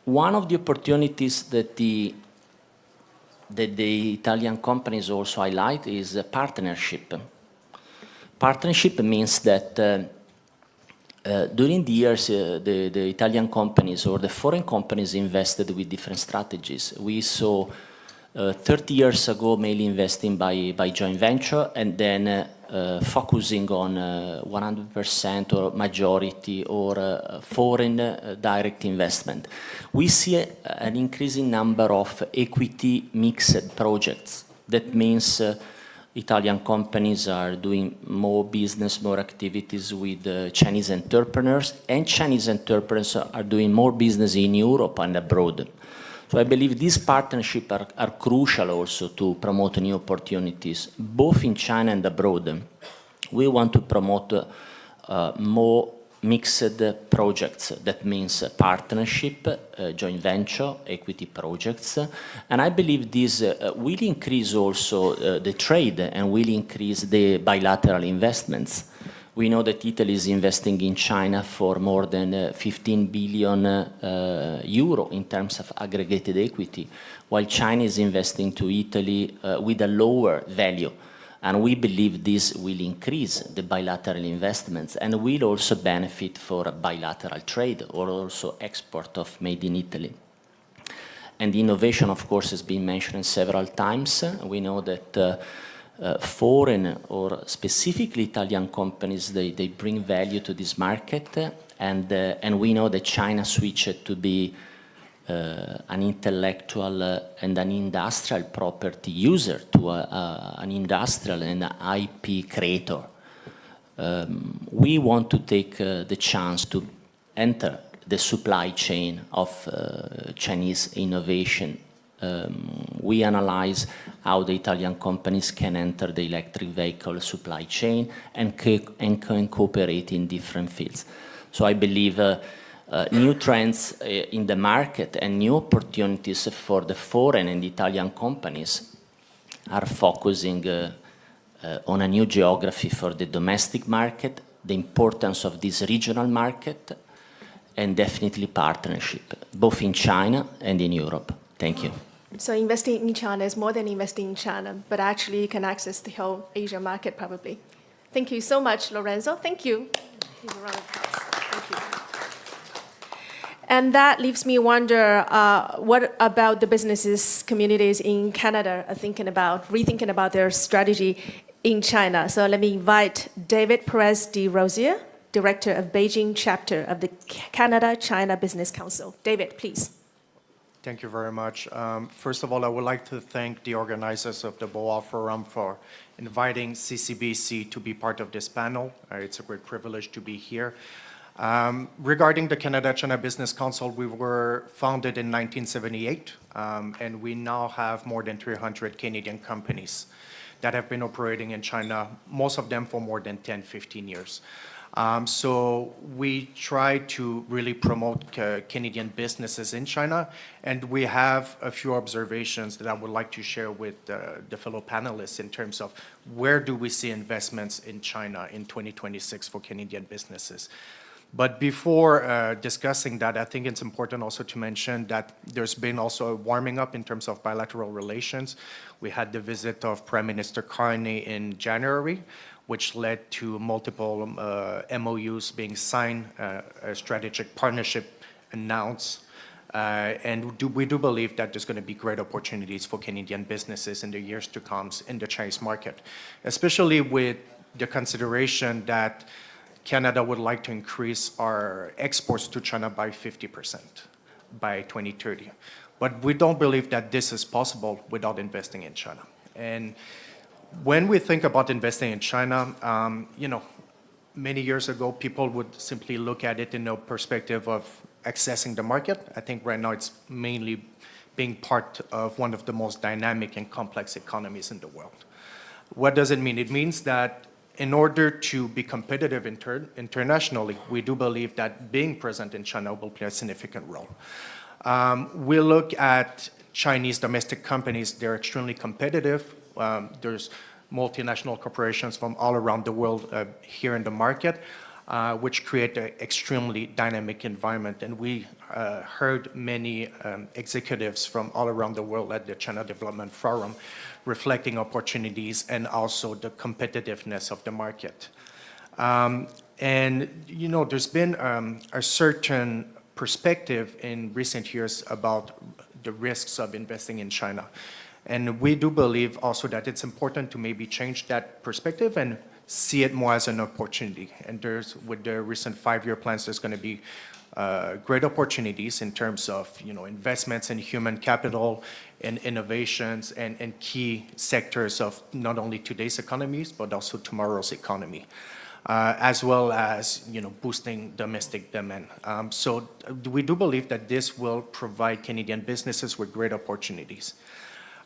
One of the opportunities that the Italian companies also highlight is partnership. Partnership means that during the years, the Italian companies or the foreign companies invested with different strategies. We saw 30 years ago mainly investing by joint venture and then focusing on 100% or majority or foreign direct investment. We see an increasing number of equity mixed projects. That means Italian companies are doing more business, more activities with Chinese entrepreneurs, and Chinese entrepreneurs are doing more business in Europe and abroad. So I believe these partnerships are crucial also to promote new opportunities, both in China and abroad. We want to promote more mixed projects. That means partnership, joint venture, equity projects. And I believe this will increase also the trade and will increase the bilateral investments. We know that Italy is investing in China for more than 15 billion euro in terms of aggregated equity, while China is investing to Italy with a lower value. And we believe this will increase the bilateral investments and will also benefit for bilateral trade or also export of made in Italy. And innovation, of course, has been mentioned several times. We know that foreign or specifically Italian companies, they bring value to this market, and we know that China switched to be an intellectual and an industrial property user to an industrial and IP creator. We want to take the chance to enter the supply chain of Chinese innovation. We analyze how the Italian companies can enter the electric vehicle supply chain and can cooperate in different fields. So I believe new trends in the market and new opportunities for the foreign and Italian companies are focusing on a new geography for the domestic market, the importance of this regional market, and definitely partnership, both in China and in Europe. Thank you. So investing in China is more than investing in China, but actually you can access the whole Asia market probably. Thank you so much, Lorenzo. Thank you. Give a round of applause. Thank you. And that leaves me wonder, what about the businesses, communities in Canada are rethinking about their strategy in China? So let me invite David Perez de Rosier, Director of Beijing Chapter of the Canada-China Business Council. David, please. Thank you very much. First of all, I would like to thank the organizers of the Boao Forum for inviting CCBC to be part of this panel. It's a great privilege to be here. Regarding the Canada-China Business Council, we were founded in 1978, and we now have more than 300 Canadian companies that have been operating in China, most of them for more than 10, 15 years. So we try to really promote Canadian businesses in China, and we have a few observations that I would like to share with the fellow panelists in terms of where do we see investments in China in 2026 for Canadian businesses. But before discussing that, I think it's important also to mention that there's been also a warming up in terms of bilateral relations. We had the visit of Prime Minister Carney in January, which led to multiple MOUs being signed, a strategic partnership announced. And we do believe that there's going to be great opportunities for Canadian businesses in the years to come in the Chinese market, especially with the consideration that Canada would like to increase our exports to China by 50% by 2030. But we don't believe that this is possible without investing in China. And when we think about investing in China, many years ago, people would simply look at it in the perspective of accessing the market. I think right now it's mainly being part of one of the most dynamic and complex economies in the world. What does it mean? It means that in order to be competitive internationally, we do believe that being present in China will play a significant role. We look at Chinese domestic companies, they're extremely competitive. There's multinational corporations from all around the world here in the market, which create an extremely dynamic environment. And we heard many executives from all around the world at the China Development Forum reflecting opportunities and also the competitiveness of the market. There's been a certain perspective in recent years about the risks of investing in China. And we do believe also that it's important to maybe change that perspective and see it more as an opportunity. And with the recent 5-year plans, there's going to be great opportunities in terms of investments in human capital and innovations and key sectors of not only today's economies, but also tomorrow's economy, as well as boosting domestic demand. So we do believe that this will provide Canadian businesses with great opportunities.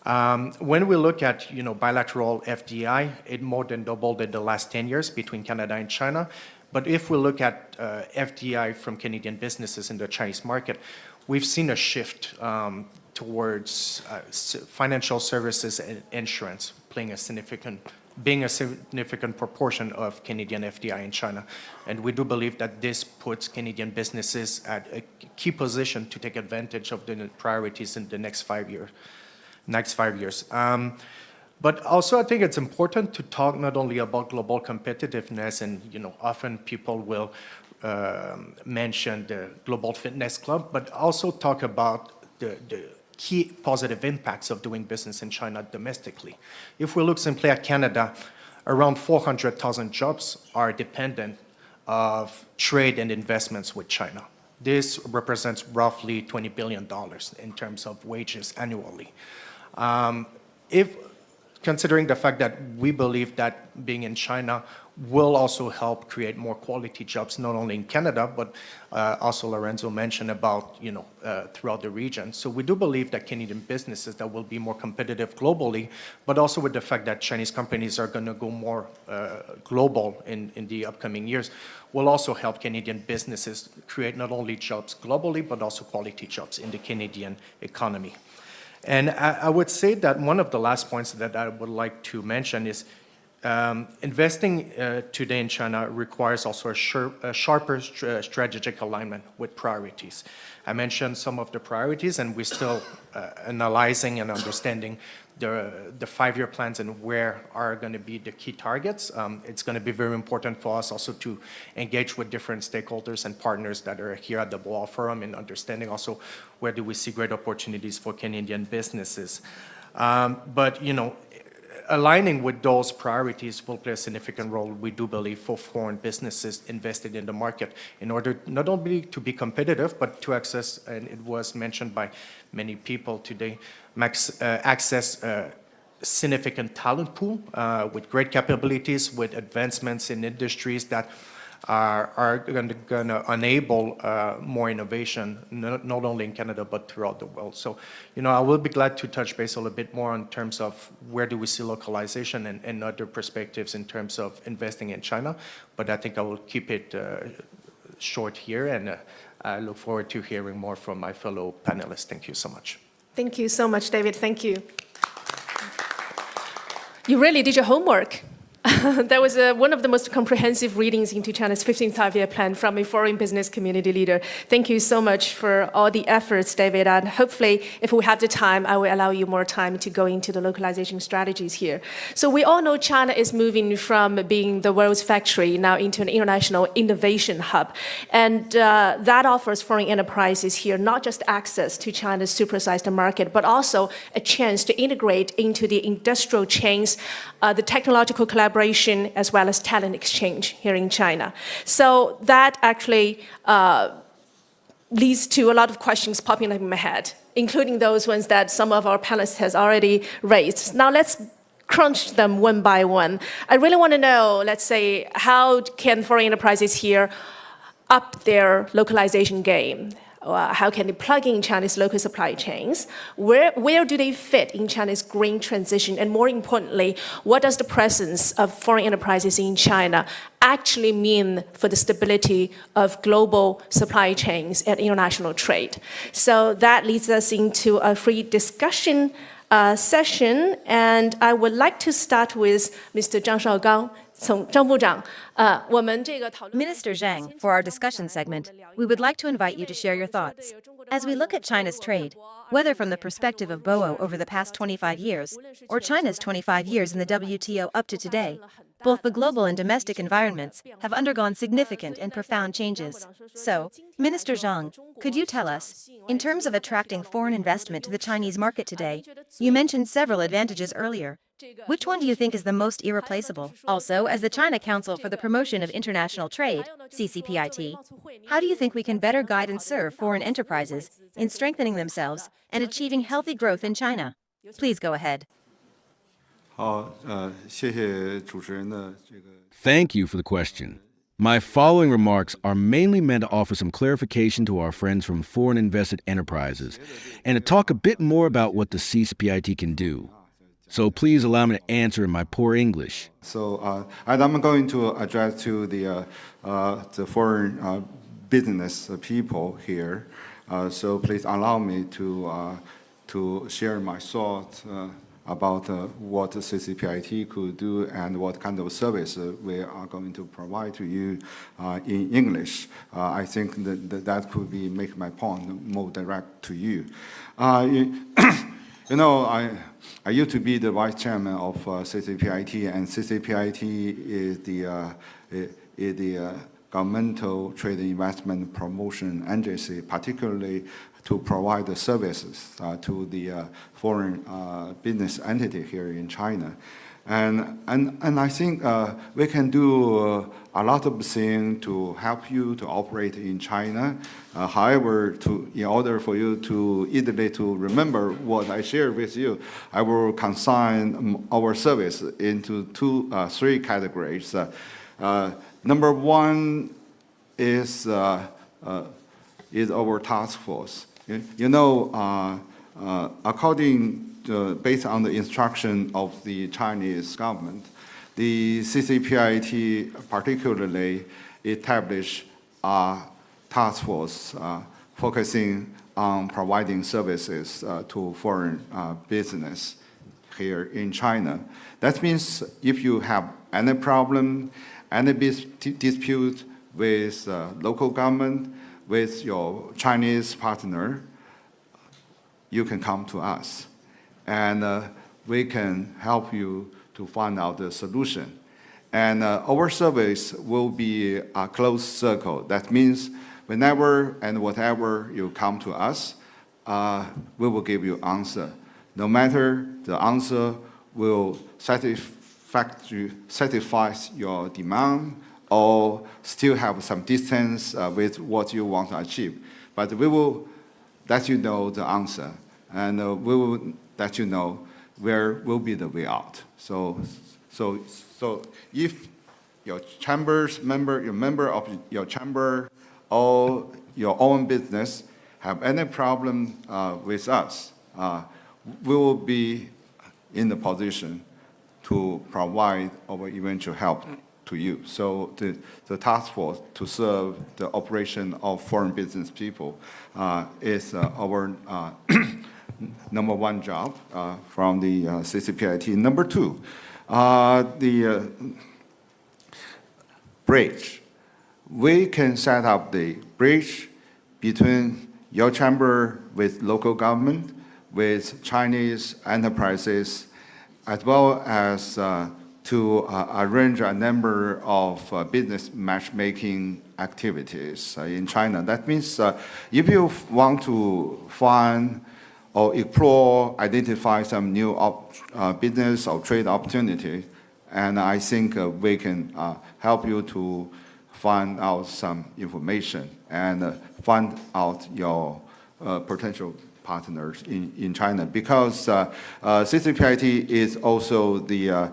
When we look at bilateral FDI, it more than doubled in the last 10 years between Canada and China. But if we look at FDI from Canadian businesses in the Chinese market, we've seen a shift towards financial services and insurance being a significant proportion of Canadian FDI in China. And we do believe that this puts Canadian businesses at a key position to take advantage of the priorities in the next 5 years. But also I think it's important to talk not only about global competitiveness, and often people will mention the Global Fitness Club, but also talk about the key positive impacts of doing business in China domestically. If we look simply at Canada, around 400,000 jobs are dependent of trade and investments with China. This represents roughly $20 billion in terms of wages annually. If considering the fact that we believe that being in China will also help create more quality jobs, not only in Canada, but also Lorenzo mentioned about, throughout the region. So we do believe that Canadian businesses that will be more competitive globally, but also with the fact that Chinese companies are going to go more global in the upcoming years, will also help Canadian businesses create not only jobs globally, but also quality jobs in the Canadian economy. And I would say that one of the last points that I would like to mention is investing today in China requires also a sharper strategic alignment with priorities. I mentioned some of the priorities, and we're still analyzing and understanding the 5-year plans and where are going to be the key targets. It's going to be very important for us also to engage with different stakeholders and partners that are here at the Boao Forum and understanding also where do we see great opportunities for Canadian businesses. But aligning with those priorities will play a significant role, we do believe, for foreign businesses invested in the market in order not only to be competitive, but to access, and it was mentioned by many people today, access significant talent pool with great capabilities, with advancements in industries that are going to enable more innovation, not only in Canada, but throughout the world. So, I will be glad to touch base a little bit more in terms of where do we see localization and other perspectives in terms of investing in China. But I think I will keep it short here, and I look forward to hearing more from my fellow panelists. Thank you so much. Thank you so much, David. Thank you. You really did your homework. That was one of the most comprehensive readings into China's 15th five-year plan from a foreign business community leader. Thank you so much for all the efforts, David. And hopefully, if we have the time, I will allow you more time to go into the localization strategies here. So we all know China is moving from being the world's factory now into an international innovation hub. And that offers foreign enterprises here not just access to China's supersized market, but also a chance to integrate into the industrial chains, the technological collaboration, as well as talent exchange here in China. So that actually leads to a lot of questions popping up in my head, including those ones that some of our panelists has already raised. Now let's crunch them one by one. I really want to know, let's say, how can foreign enterprises here up their localization game? How can they plug in China's local supply chains? Where do they fit in China's green transition? And more importantly, what does the presence of foreign enterprises in China actually mean for the stability of global supply chains and international trade? So that leads us into a free discussion session. And I would like to start with Mr. Zhang Shaogang. Minister Zhang, for our discussion segment, we would like to invite you to share your thoughts. As we look at China's trade, whether from the perspective of Boao over the past 25 years, or China's 25 years in the WTO up to today, both the global and domestic environments have undergone significant and profound changes. So, Minister Zhang, could you tell us, in terms of attracting foreign investment to the Chinese market today, you mentioned several advantages earlier. Which one do you think is the most irreplaceable? Also, as the China Council for the Promotion of International Trade, CCPIT, how do you think we can better guide and serve foreign enterprises in strengthening themselves and achieving healthy growth in China? Please go ahead. Thank you for the question. My following remarks are mainly meant to offer some clarification to our friends from foreign invested enterprises and to talk a bit more about what the CCPIT can do. So please allow me to answer in my poor English. So I'm going to address to the foreign business people here. So please allow me to share my thoughts about what the CCPIT could do and what kind of service we are going to provide to you in English. I think that could be make my point more direct to you. I used to be the vice chairman of CCPIT, and CCPIT is the governmental trade investment promotion agency, particularly to provide the services to the foreign business entity here in China. And I think we can do a lot of things to help you to operate in China. However, in order for you to easily to remember what I shared with you, I will consign our service into three categories. Number one is our task force. Based on the instruction of the Chinese government, the CCPIT particularly established a task force focusing on providing services to foreign business here in China. That means if you have any problem, any dispute with local government, with your Chinese partner, you can come to us. And we can help you to find out the solution. And our service will be a closed circle. That means whenever and whatever you come to us, we will give you answer. No matter the answer will satisfy your demand or still have some distance with what you want to achieve. But we will let you know the answer, and we will let you know where will be the way out. So if your chamber's member, your member of your chamber or your own business have any problem with us, we will be in the position to provide our eventual help to you. So the task force to serve the operation of foreign business people is our number one job from the CCPIT. Number two, the bridge. We can set up the bridge between your chamber with local government, with Chinese enterprises, as well as to arrange a number of business matchmaking activities in China. That means if you want to find or explore, identify some new business or trade opportunity, and I think we can help you to find out some information and find out your potential partners in China, because CCPIT is also the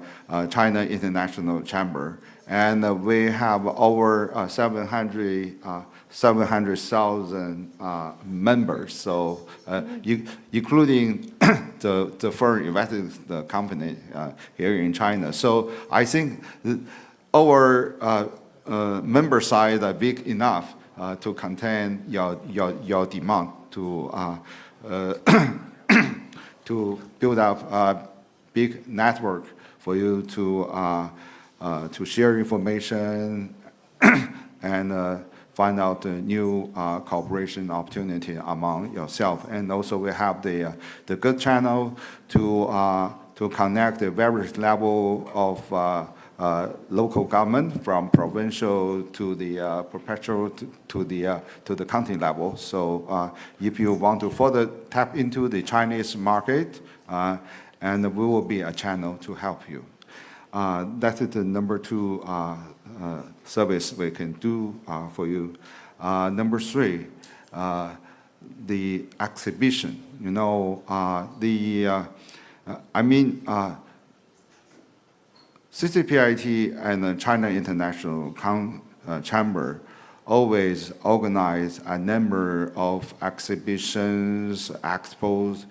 China International Chamber, and we have over 700,000 members, so including the foreign invested company here in China. So I think our member size are big enough to contain your demand to build up a big network for you to share information and find out new cooperation opportunity among yourself. And also we have the good channel to connect the various level of local government, from provincial to the perpetual to the county level. So if you want to further tap into the Chinese market, and we will be a channel to help you. That is the number two service we can do for you. Number three, the exhibition. You know, CCPIT and the China International Chamber always organize a number of exhibitions, expos,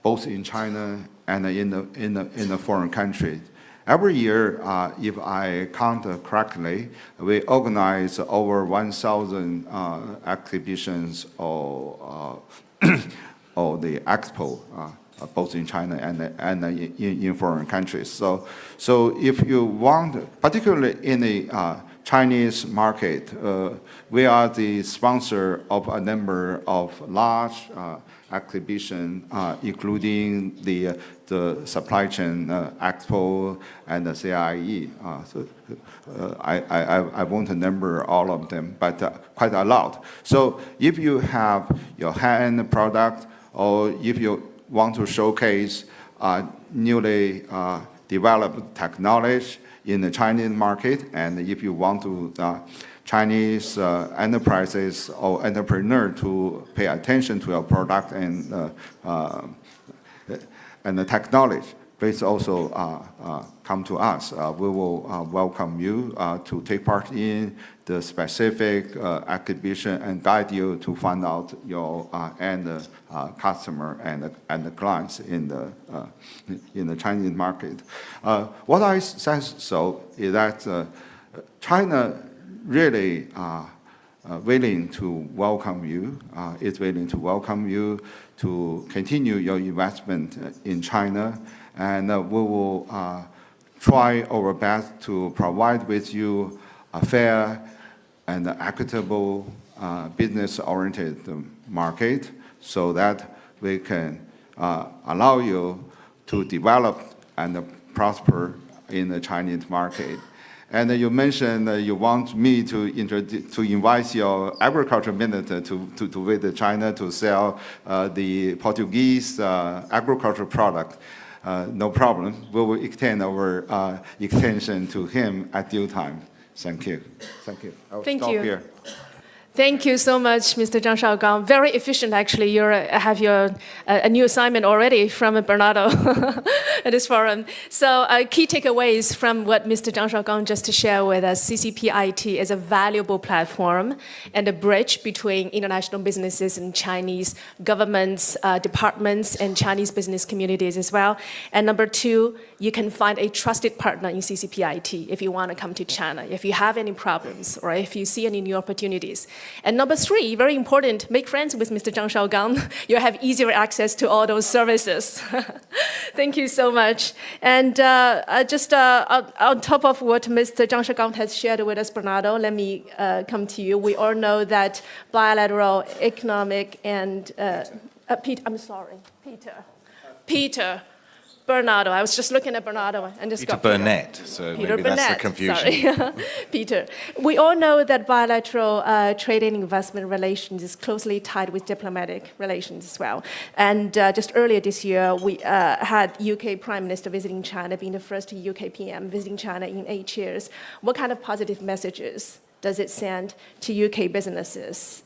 both in China and in the foreign countries. Every year, if I count correctly, we organize over 1,000 exhibitions or the expo, both in China and in foreign countries. So if you want, particularly in the Chinese market, we are the sponsor of a number of large exhibition, including the supply chain expo and the CIE. I won't number all of them, but quite a lot. So if you have your high-end product, or if you want to showcase newly developed technology in the Chinese market, and if you want to Chinese enterprises or entrepreneur to pay attention to your product and the technology, please also come to us. We will welcome you to take part in the specific exhibition and guide you to find out your end customer and the clients in the Chinese market. What I sense so is that China really willing to welcome you, is willing to welcome you to continue your investment in China, and we will try our best to provide with you a fair and equitable business-oriented market, so that we can allow you to develop and prosper in the Chinese market. And you mentioned you want me to invite your agriculture minister to visit China to sell the Portuguese agricultural product. no problem. We will extend our extension to him at due time. Thank you. Thank you. I'll stop here. Thank you so much, Mr. Zhang Shaogang. Very efficient, actually. You have a new assignment already from Bernardo at this forum. So key takeaways from what Mr. Zhang Shaogang just shared with us: CCPIT is a valuable platform and a bridge between international businesses and Chinese governments, departments, and Chinese business communities as well. And number two, you can find a trusted partner in CCPIT if you want to come to China, if you have any problems, or if you see any new opportunities. And number three, very important, make friends with Mr. Zhang Shaogang. You'll have easier access to all those services. Thank you so much. And just on top of what Mr. Zhang Shaogang has shared with us, Bernardo, let me come to you. We all know that bilateral economic and, Peter. Bernardo. I was just looking at Bernardo and just got Burnett, so Peter maybe Burnett, that's the confusion. Sorry. Peter. We all know that bilateral trade and investment relations is closely tied with diplomatic relations as well. And just earlier this year, we had UK Prime Minister visiting China, being the first UK PM visiting China in 8 years. What kind of positive messages does it send to UK businesses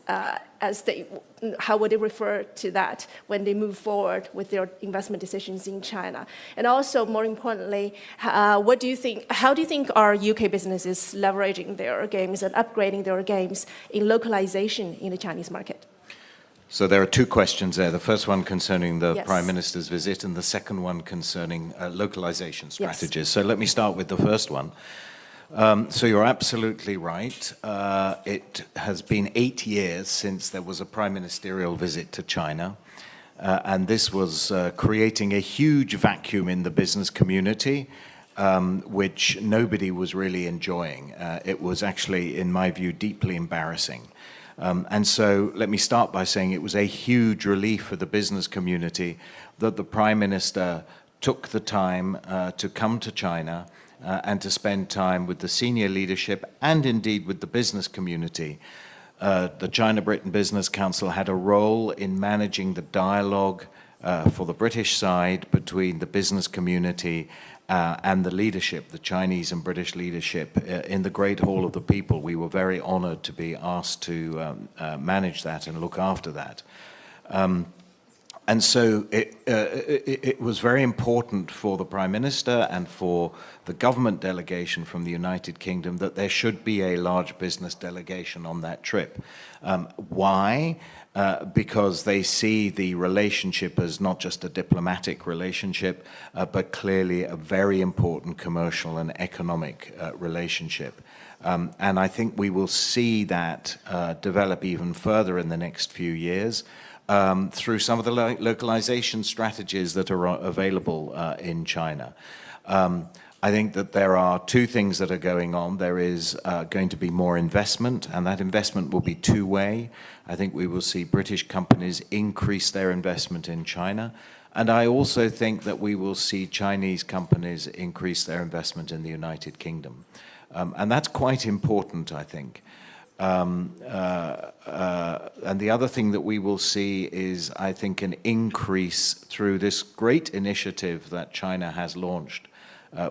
how would they refer to that when they move forward with their investment decisions in China? And also, more importantly, how do you think are UK businesses leveraging their games and upgrading their games in localization in the Chinese market? So there are two questions there. The first one concerning the Prime Minister's visit, and the second one concerning localization strategies. Yes. So let me start with the first one. So you're absolutely right. It has been 8 years since there was a prime ministerial visit to China, and this was creating a huge vacuum in the business community, which nobody was really enjoying. It was actually, in my view, deeply embarrassing. And so let me start by saying it was a huge relief for the business community that the Prime Minister took the time to come to China and to spend time with the senior leadership and indeed with the business community. The China-Britain Business Council had a role in managing the dialogue for the British side between the business community and the leadership, the Chinese and British leadership, in the Great Hall of the People. We were very honored to be asked to manage that and look after that. And so it was very important for the Prime Minister and for the government delegation from the United Kingdom that there should be a large business delegation on that trip. Why? Because they see the relationship as not just a diplomatic relationship, but clearly a very important commercial and economic relationship. And I think we will see that develop even further in the next few years. Through some of the localization strategies that are available in China. I think that there are two things that are going on. There is going to be more investment, and that investment will be two-way. I think we will see British companies increase their investment in China, and I also think that we will see Chinese companies increase their investment in the United Kingdom. And that's quite important, I think. And the other thing that we will see is, I think, an increase through this great initiative that China has launched,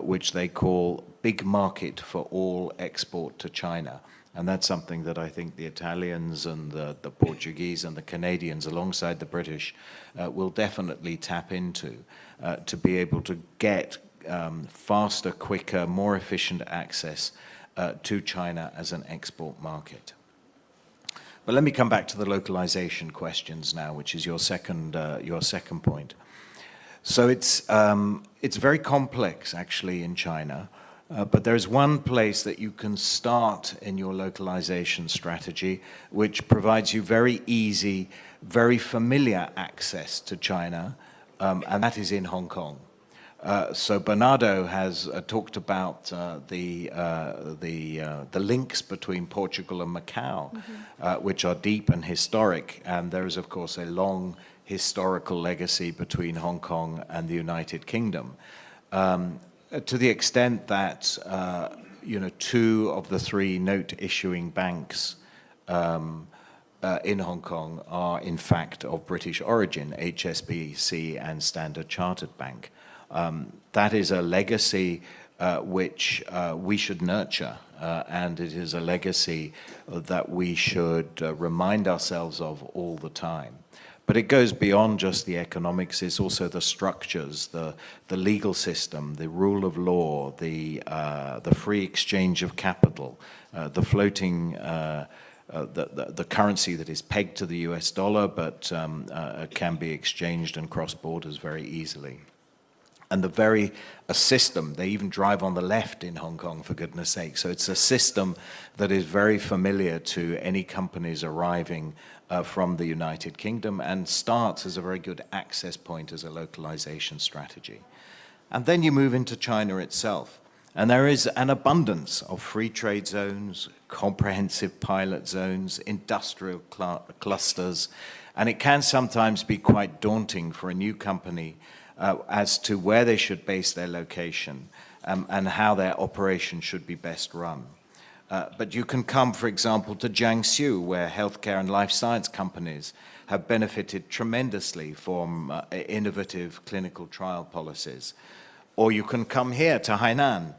which they call Big Market for All Export to China. And that's something that I think the Italians and the Portuguese and the Canadians, alongside the British, will definitely tap into to be able to get faster, quicker, more efficient access to China as an export market. But let me come back to the localization questions now, which is your second point. So it's very complex, actually, in China, but there's one place that you can start in your localization strategy, which provides you very easy, very familiar access to China, and that is in Hong Kong. So Bernardo has talked about the links between Portugal and Macau, which are deep and historic, and there is, of course, a long historical legacy between Hong Kong and the United Kingdom. To the extent that two of the three note-issuing banks in Hong Kong are, in fact, of British origin, HSBC and Standard Chartered Bank. That is a legacy which we should nurture, and it is a legacy that we should remind ourselves of all the time. But it goes beyond just the economics. It's also the structures, the legal system, the rule of law, the free exchange of capital, the floating, the currency that is pegged to the US dollar, but can be exchanged and cross borders very easily. And a system, they even drive on the left in Hong Kong, for goodness sake. So it's a system that is very familiar to any companies arriving from the United Kingdom and starts as a very good access point as a localization strategy. And then you move into China itself. And there is an abundance of free trade zones, comprehensive pilot zones, industrial clusters. And it can sometimes be quite daunting for a new company as to where they should base their location and how their operation should be best run. But you can come, for example, to Jiangsu, where healthcare and life science companies have benefited tremendously from innovative clinical trial policies. Or you can come here to Hainan,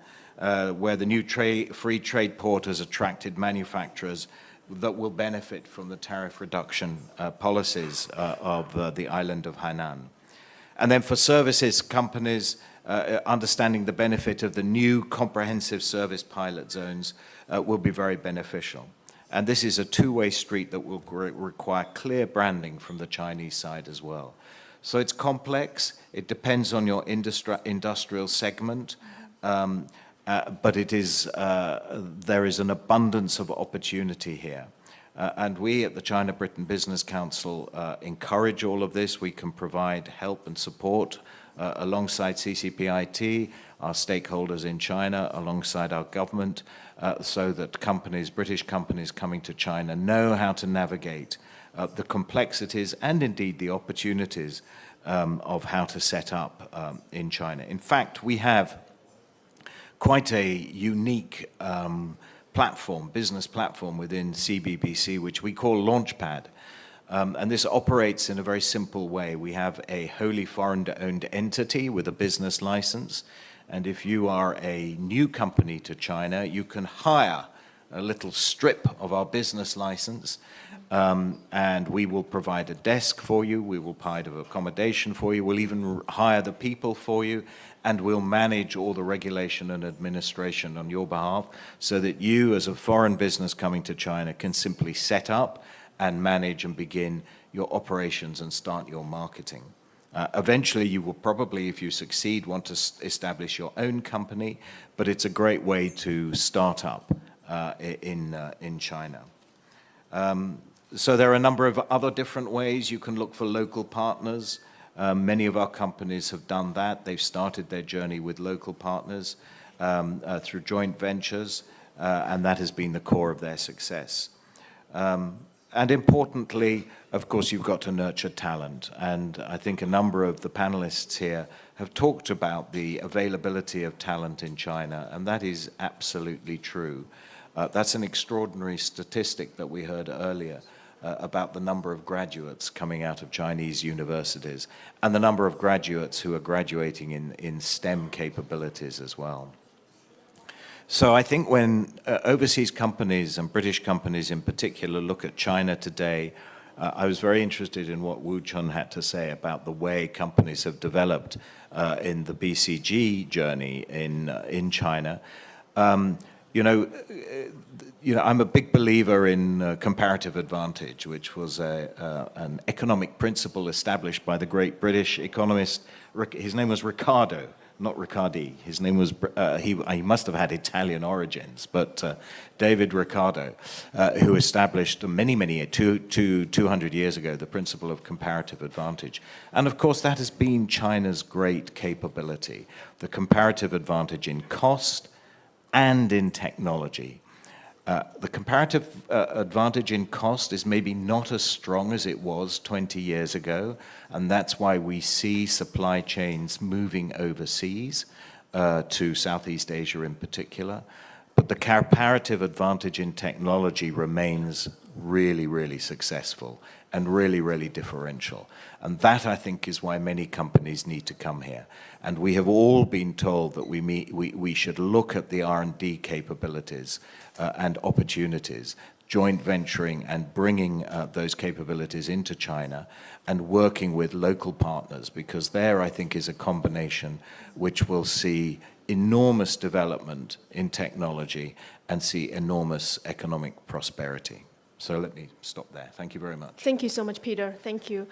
where the new free trade port has attracted manufacturers that will benefit from the tariff reduction policies of the island of Hainan. And then for services companies, understanding the benefit of the new comprehensive service pilot zones will be very beneficial. And this is a two-way street that will require clear branding from the Chinese side as well. So it's complex, it depends on your industrial segment, but it is, there is an abundance of opportunity here. And we at the China-Britain Business Council encourage all of this. We can provide help and support alongside CCPIT, our stakeholders in China, alongside our government, so that companies, British companies coming to China, know how to navigate the complexities and indeed the opportunities of how to set up in China. In fact, we have quite a unique business platform within CBBC, which we call Launchpad. And this operates in a very simple way. We have a wholly foreign-owned entity with a business license. And if you are a new company to China, you can hire a little strip of our business license, and we will provide a desk for you. We will provide accommodation for you. We'll even hire the people for you, and we'll manage all the regulation and administration on your behalf so that you, as a foreign business coming to China, can simply set up and manage and begin your operations and start your marketing. Eventually, you will probably, if you succeed, want to establish your own company, but it's a great way to start up in China. So there are a number of other different ways you can look for local partners. Many of our companies have done that. They've started their journey with local partners through joint ventures, and that has been the core of their success. And importantly, of course, you've got to nurture talent. And I think a number of the panelists here have talked about the availability of talent in China, and that is absolutely true. That's an extraordinary statistic that we heard earlier about the number of graduates coming out of Chinese universities and the number of graduates who are graduating in STEM capabilities as well. So I think when overseas companies and British companies in particular look at China today, I was very interested in what Wu Chun had to say about the way companies have developed in the BCG journey in China. I'm a big believer in comparative advantage, which was an economic principle established by the great British economist. His name was Ricardo, not Riccardi. His name was, he must have had Italian origins, but David Ricardo, who established 200 years ago, the principle of comparative advantage. And of course, that has been China's great capability, the comparative advantage in cost and in technology. The comparative advantage in cost is maybe not as strong as it was 20 years ago, and that's why we see supply chains moving overseas to Southeast Asia in particular. But the comparative advantage in technology remains really, really successful, and really, really differential. And that, I think, is why many companies need to come here. And we have all been told that we should look at the R&D capabilities and opportunities, joint venturing and bringing those capabilities into China and working with local partners, because there, I think, is a combination which will see enormous development in technology and see enormous economic prosperity. So let me stop there. Thank you very much. Thank you so much, Peter. Thank you.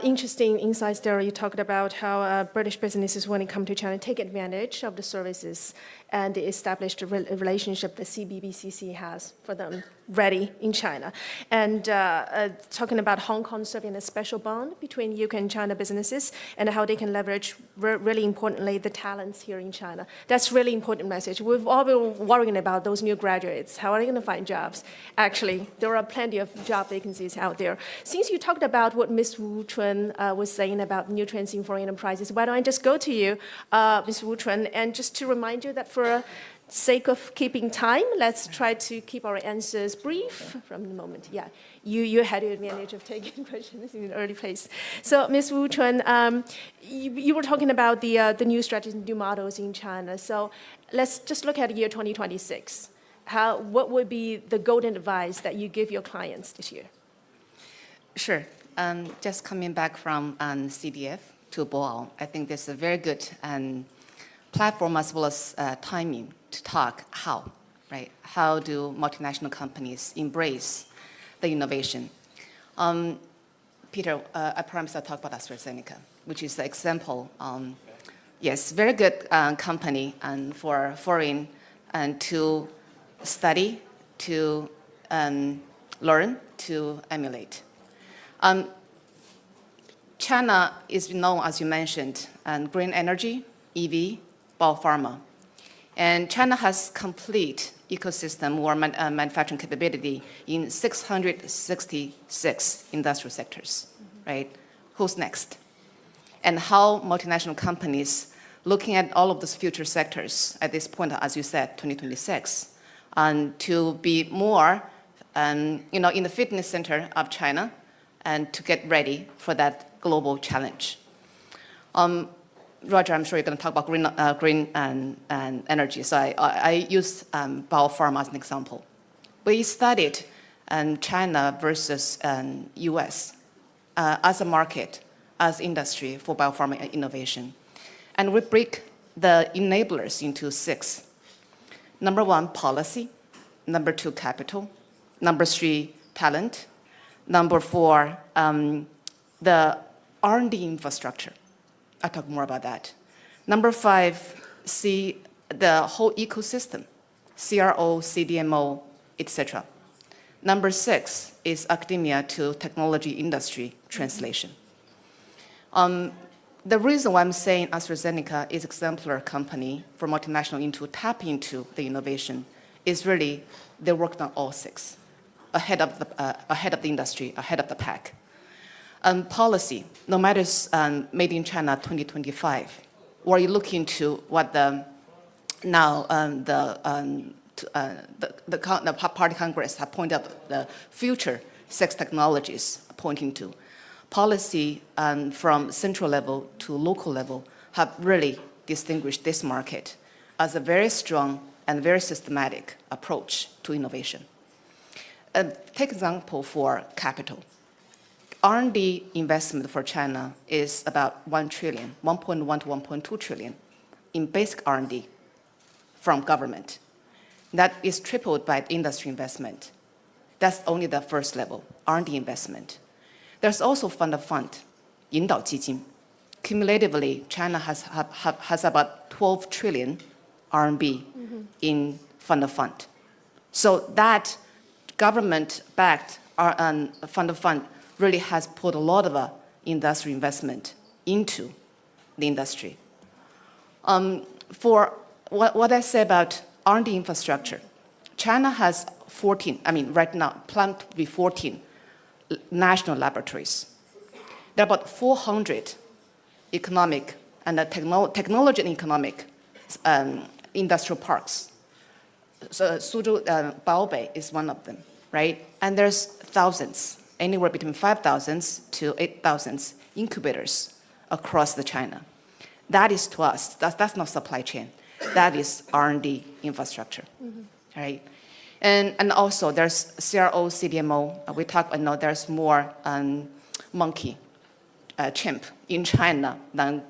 Interesting insights there. You talked about how British businesses, when it comes to China, take advantage of the services and the established relationship that CBBC has for them ready in China. And talking about Hong Kong serving a special bond between UK and China businesses and how they can leverage, really importantly, the talents here in China. That's really important message. We've all been worrying about those new graduates. How are they going to find jobs? Actually, there are plenty of job vacancies out there. Since you talked about what Ms. Wu Chun was saying about new trends in foreign enterprises, why don't I just go to you, Ms. Wu Chun, and just to remind you that for sake of keeping time, let's try to keep our answers brief from the moment. Yeah, you had the advantage of taking questions in an early place. So, Ms. Wu Chun, you were talking about the new strategies, new models in China. So let's just look at the year 2026. What would be the golden advice that you give your clients this year? Sure. Just coming back from CDF to Boao, I think this is a very good platform as well as timing to talk how, right? How do multinational companies embrace the innovation? Peter, I promise I'll talk about AstraZeneca, which is the example. Yes, very good company and for foreign and to study, to learn, to emulate. China is known, as you mentioned, green energy, EV, Bio-pharma. And China has complete ecosystem or manufacturing capability in 666 industrial sectors, right? Who's next? And how multinational companies looking at all of those future sectors at this point, as you said, 2026, and to be more, in the fitness center of China, and to get ready for that global challenge. Roger, I'm sure you're going to talk about green and energy. So I use Bio-pharma as an example. We studied China versus US as a market, as industry for Bio-pharma innovation. And we break the enablers into 6. Number 1, policy. Number 2, capital. Number 3, talent. Number 4, the R&D infrastructure. I'll talk more about that. Number 5, see the whole ecosystem, CRO, CDMO, etc. Number 6 is academia to technology industry translation. The reason why I'm saying AstraZeneca is an exemplar company for multinational to tap into the innovation is really they worked on all 6, ahead of the industry, ahead of the pack. Policy, no matter made in China 2025, or you look into what the Party Congress have pointed out the future 6 technologies pointing to. Policy from central level to local level have really distinguished this market as a very strong and very systematic approach to innovation. Take example for capital. R&D investment for China is about 1 trillion, 1.1 to 1.2 trillion in basic R&D from government. That is tripled by industry investment. That's only the first level, R&D investment. There's also fund of fund, 引导基金. Cumulatively, China has about 12 trillion RMB in fund of fund. So that government-backed fund of fund really has put a lot of industry investment into the industry. For what I say about R&D infrastructure, China has 14, right now, planned to be 14 national laboratories. There are about 400 economic and technology and economic industrial parks. So Suzhou Baobei is one of them, right? And there's thousands anywhere between 5,000 to 8,000 incubators across the China. That is to us, that's not supply chain. That is R&D infrastructure, right? And also there's CRO, CDMO. We talk, there's more monkey, chimp in China than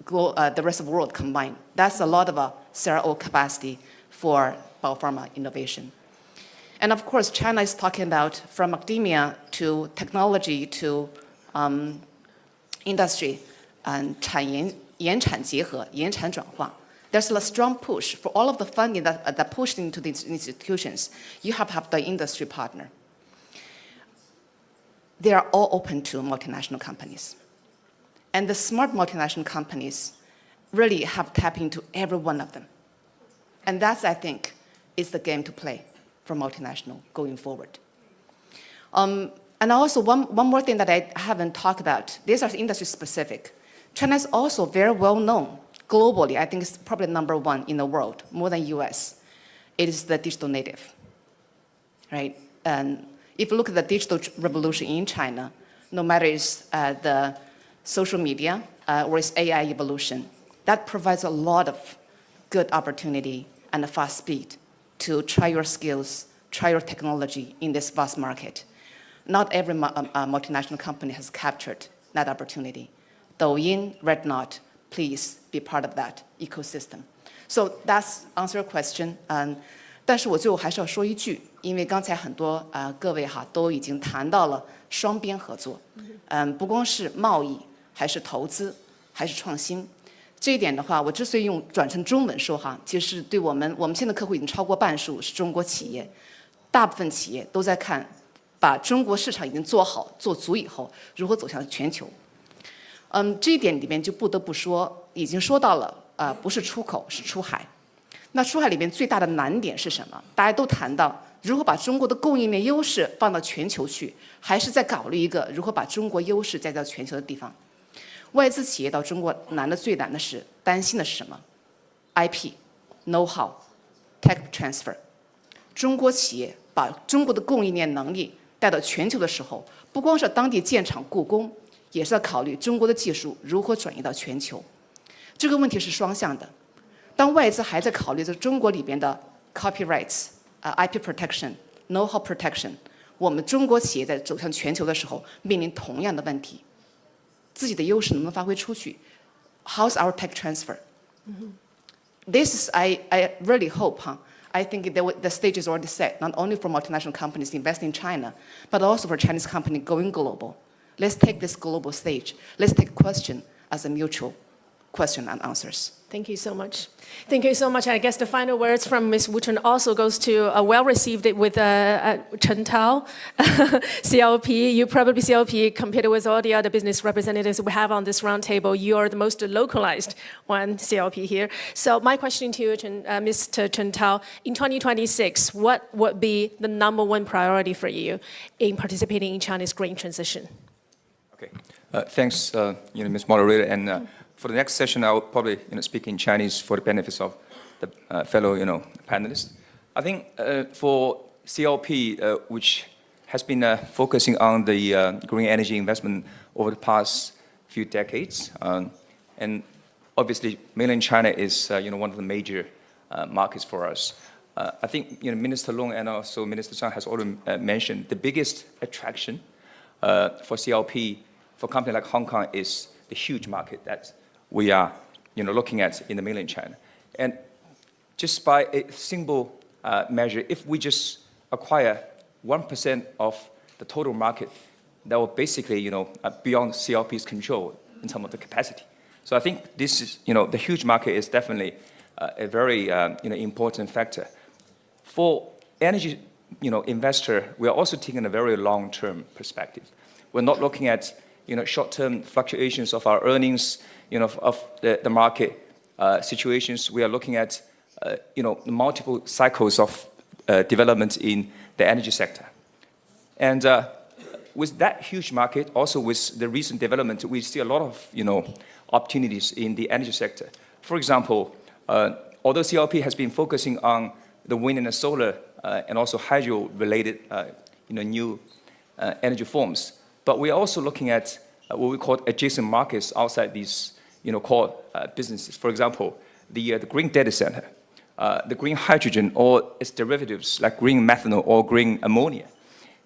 the rest of the world combined. That's a lot of CRO capacity for Bio-pharma innovation. And of course, China is talking about from academia to technology to industry and 研产结合, 研产转化. There's a strong push for all of the funding that pushed into these institutions. You have to have the industry partner. They are all open to multinational companies. And the smart multinational companies really have tapped into every one of them. And that's, I think, is the game to play for multinational going forward. And also one more thing that I haven't talked about, these are industry specific. China is also very well known globally. I think it's probably #1 in the world, more than US. It is the digital native, right? And if you look at the digital revolution in China, no matter it's the social media or it's AI evolution, that provides a lot of good opportunity and a fast speed to try your skills, try your technology in this vast market. Not every multinational company has captured that opportunity. Douyin, Red Knot, please be part of that ecosystem. So that's answer your question. 但是我最后还是要说一句，因为刚才很多各位都已经谈到了双边合作，不光是贸易，还是投资，还是创新。这一点的话，我之所以转成中文说其实对我们现在客户已经超过半数是中国企业，大部分企业都在看，把中国市场已经做好做足以后，如何走向全球。这一点里面就不得不说，已经说到了，不是出口，是出海。那出海里面最大的难点是什么？大家都谈到如何把中国的供应链优势放到全球去，还是在考虑一个如何把中国优势带到全球的地方。外资企业到中国最难的是担心的是什么 ？IP、know-how、tech transfer。中国企业把中国的供应链能力带到全球的时候，不光是当地建厂雇工，也是要考虑中国的技术如何转移到全球。这个问题是双向的。当外资还在考虑在中国里边的 copyrights、IP protection、know-how protection， 我们中国企业在走向全球的时候面临同样的问题。自己的优势能不能发挥出去 ？How's our tech transfer? This is I really hope. I think the stage is already set, not only for multinational companies investing in China, but also for Chinese companies going global. Let's take this global stage. Let's take question as a mutual question and answers. Thank you so much. Thank you so much. I guess the final words from Ms. Wu Chen also goes to well received with Chen Tao, CLP. You probably CLP compared with all the other business representatives we have on this roundtable. You are the most localized one CLP here. So my question to you, Mr. Chen Tao, in 2026, what would be the #1 priority for you in participating in China's green transition? Okay, thanks, Ms. Moderator, and. For the next session, I will probably speak in Chinese for the benefits of the fellow panelists. I think for CLP, which has been focusing on the green energy investment over the past few decades, and obviously mainland China is one of the major markets for us. I think Minister Long and also Minister Zhang has already mentioned the biggest attraction for CLP for a company like Hong Kong is the huge market that we are looking at in the mainland China. And just by a single measure, if we just acquire 1% of the total market, that will basically beyond CLP's control in terms of the capacity. So I think this is the huge market is definitely a very important factor. For energy investor, we are also taking a very long-term perspective. We're not looking at short-term fluctuations of our earnings, of the market situations. We are looking at multiple cycles of development in the energy sector. And with that huge market, also with the recent development, we see a lot of opportunities in the energy sector. For example, although CLP has been focusing on the wind and the solar and also hydro-related new energy forms. But we're also looking at what we call adjacent markets outside these core businesses. For example, the green data center, the green hydrogen or its derivatives like green methanol or green ammonia.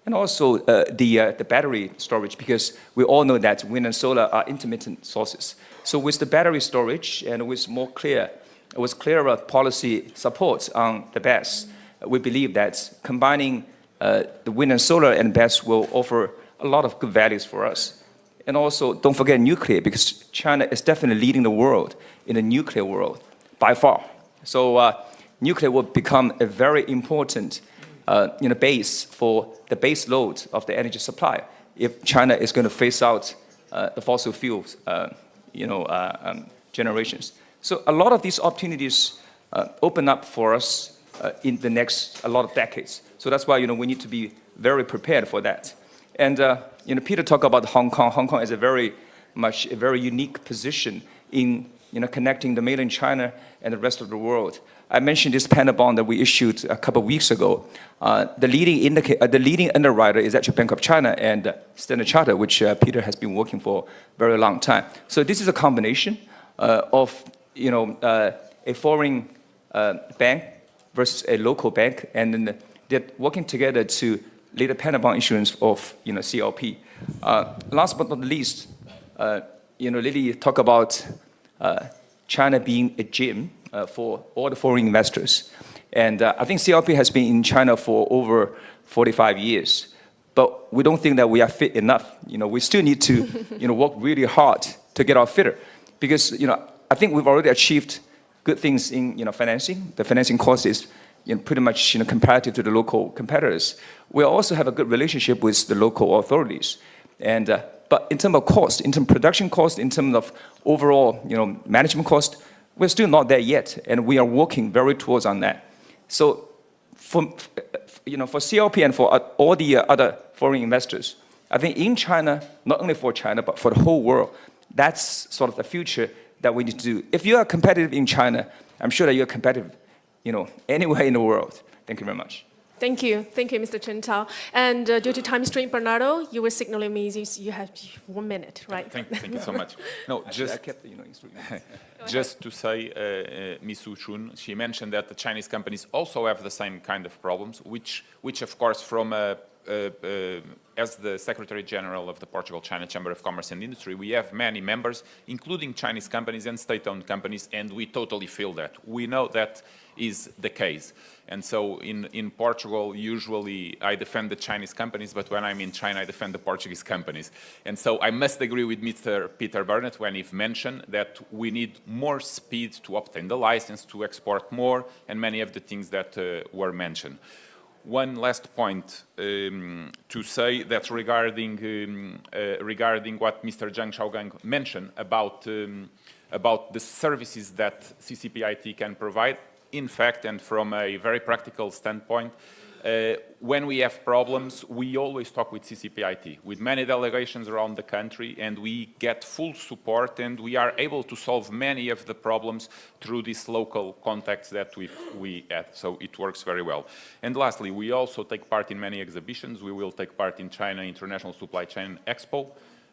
And also the battery storage, because we all know that wind and solar are intermittent sources. So with the battery storage and with clearer policy support on the BESS, we believe that combining the wind and solar and BESS will offer a lot of good values for us. And also, don't forget nuclear, because China is definitely leading the world in the nuclear world by far. So nuclear will become a very important base for the base load of the energy supply if China is going to phase out the fossil fuels generations. So a lot of these opportunities open up for us in the next a lot of decades. So that's why we need to be very prepared for that. And Peter talked about Hong Kong. Hong Kong is a very unique position in connecting the mainland China and the rest of the world. I mentioned this panda bond that we issued a couple of weeks ago. The leading underwriter is actually Bank of China and Standard Chartered, which Peter has been working for a very long time. So this is a combination of a foreign bank versus a local bank, and then they're working together to lead a panda bond issuance of CLP. Last but not least, Lily talked about China being a gym for all the foreign investors. And I think CLP has been in China for over 45 years. But we don't think that we are fit enough. We still need to work really hard to get our fitter. Because I think we've already achieved good things in financing. The financing cost is pretty much comparative to the local competitors. We also have a good relationship with the local authorities. And but in terms of cost, in terms of production cost, in terms of overall management cost, we're still not there yet, and we are working very towards on that. So for CLP and for all the other foreign investors, I think in China, not only for China, but for the whole world, that's sort of the future that we need to do. If you are competitive in China, I'm sure that you're competitive anywhere in the world. Thank you very much. Thank you, Mr. Chen Tao. And due to time constraint, Bernardo, you were signaling me you have 1 minute, right? Thank you so much. No, just to say, Ms. Wu Chun, she mentioned that the Chinese companies also have the same kind of problems, which of course, from as the Secretary General of the Portugal-China Chamber of Commerce and Industry, we have many members, including Chinese companies and state-owned companies, and we totally feel that. We know that is the case. And so in Portugal, usually I defend the Chinese companies, but when I'm in China, I defend the Portuguese companies. And so I must agree with Mr. Peter Burnett when he mentioned that we need more speed to obtain the license, to export more, and many of the things that were mentioned. One last point to say that regarding what Mr. Zhang Shaogang mentioned about the services that CCPIT can provide. In fact, and from a very practical standpoint, when we have problems, we always talk with CCPIT, with many delegations around the country, and we get full support, and we are able to solve many of the problems through these local contacts that we have. So it works very well. And lastly, we also take part in many exhibitions. We will take part in China International Supply Chain Expo,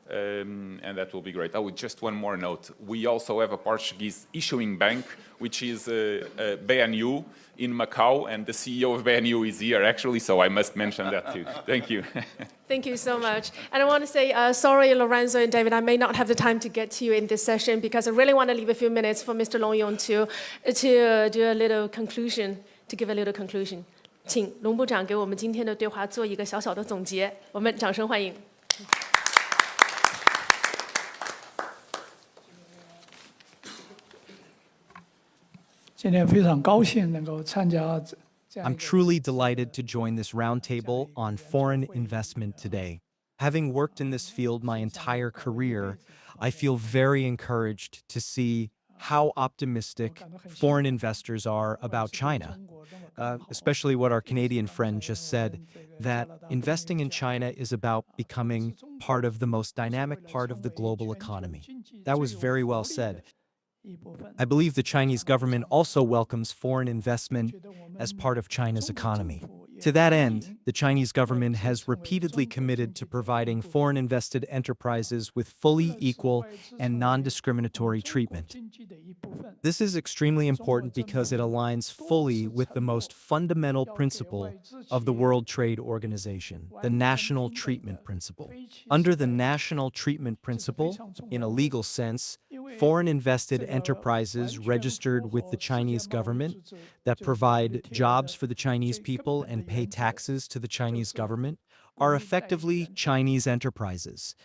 and that will be great. Oh, just one more note. We also have a Portuguese issuing bank, which is BNU in Macau, and the CEO of BNU is here, actually, so I must mention that too. Thank you. Thank you so much. And I want to say, sorry, Lorenzo and David, I may not have the time to get to you in this session because I really want to leave a few minutes for Mr. Long Yongtu to do a little conclusion, to give a little conclusion. 请龙部长给我们今天的对话做一个小小的总结，我们掌声欢迎。I'm truly delighted to join this roundtable on foreign investment today. Having worked in this field my entire career, I feel very encouraged to see how optimistic foreign investors are about China, especially what our Canadian friend just said, that investing in China is about becoming part of the most dynamic part of the global economy. That was very well said. I believe the Chinese government also welcomes foreign investment as part of China's economy. To that end, the Chinese government has repeatedly committed to providing foreign invested enterprises with fully equal and non-discriminatory treatment. This is extremely important because it aligns fully with the most fundamental principle of the World Trade Organization, the national treatment principle. Under the national treatment principle, in a legal sense, foreign invested enterprises registered with the Chinese government that provide jobs for the Chinese people and pay taxes to the Chinese government are effectively Chinese enterprises.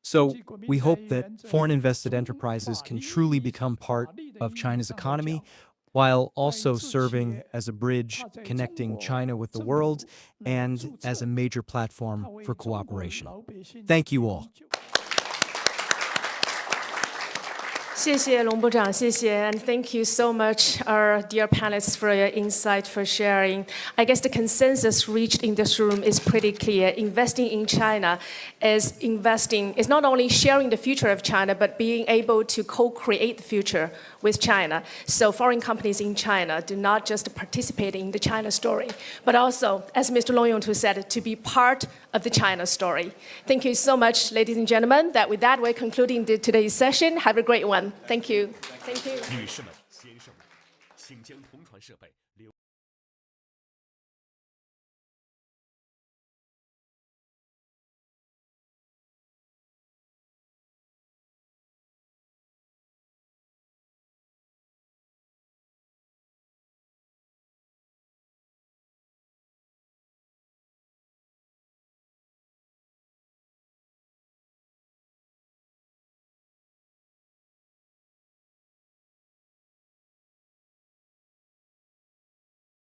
So we hope that foreign invested enterprises can truly become part of China's economy while also serving as a bridge connecting China with the world and as a major platform for cooperation. Thank you all. 谢谢龙部长，谢谢 and thank you so much, our dear panelists, for your insight, for sharing. I guess the consensus reached in this room is pretty clear. Investing in China is not only sharing the future of China, but being able to co-create the future with China. So foreign companies in China do not just participate in the China story, but also, as Mr. Yongtu said, to be part of the China story. Thank you so much, ladies and gentlemen. With that, we're concluding today's session. Have a great one. Thank you. Thank you. 女士们、先生们，请将同传设备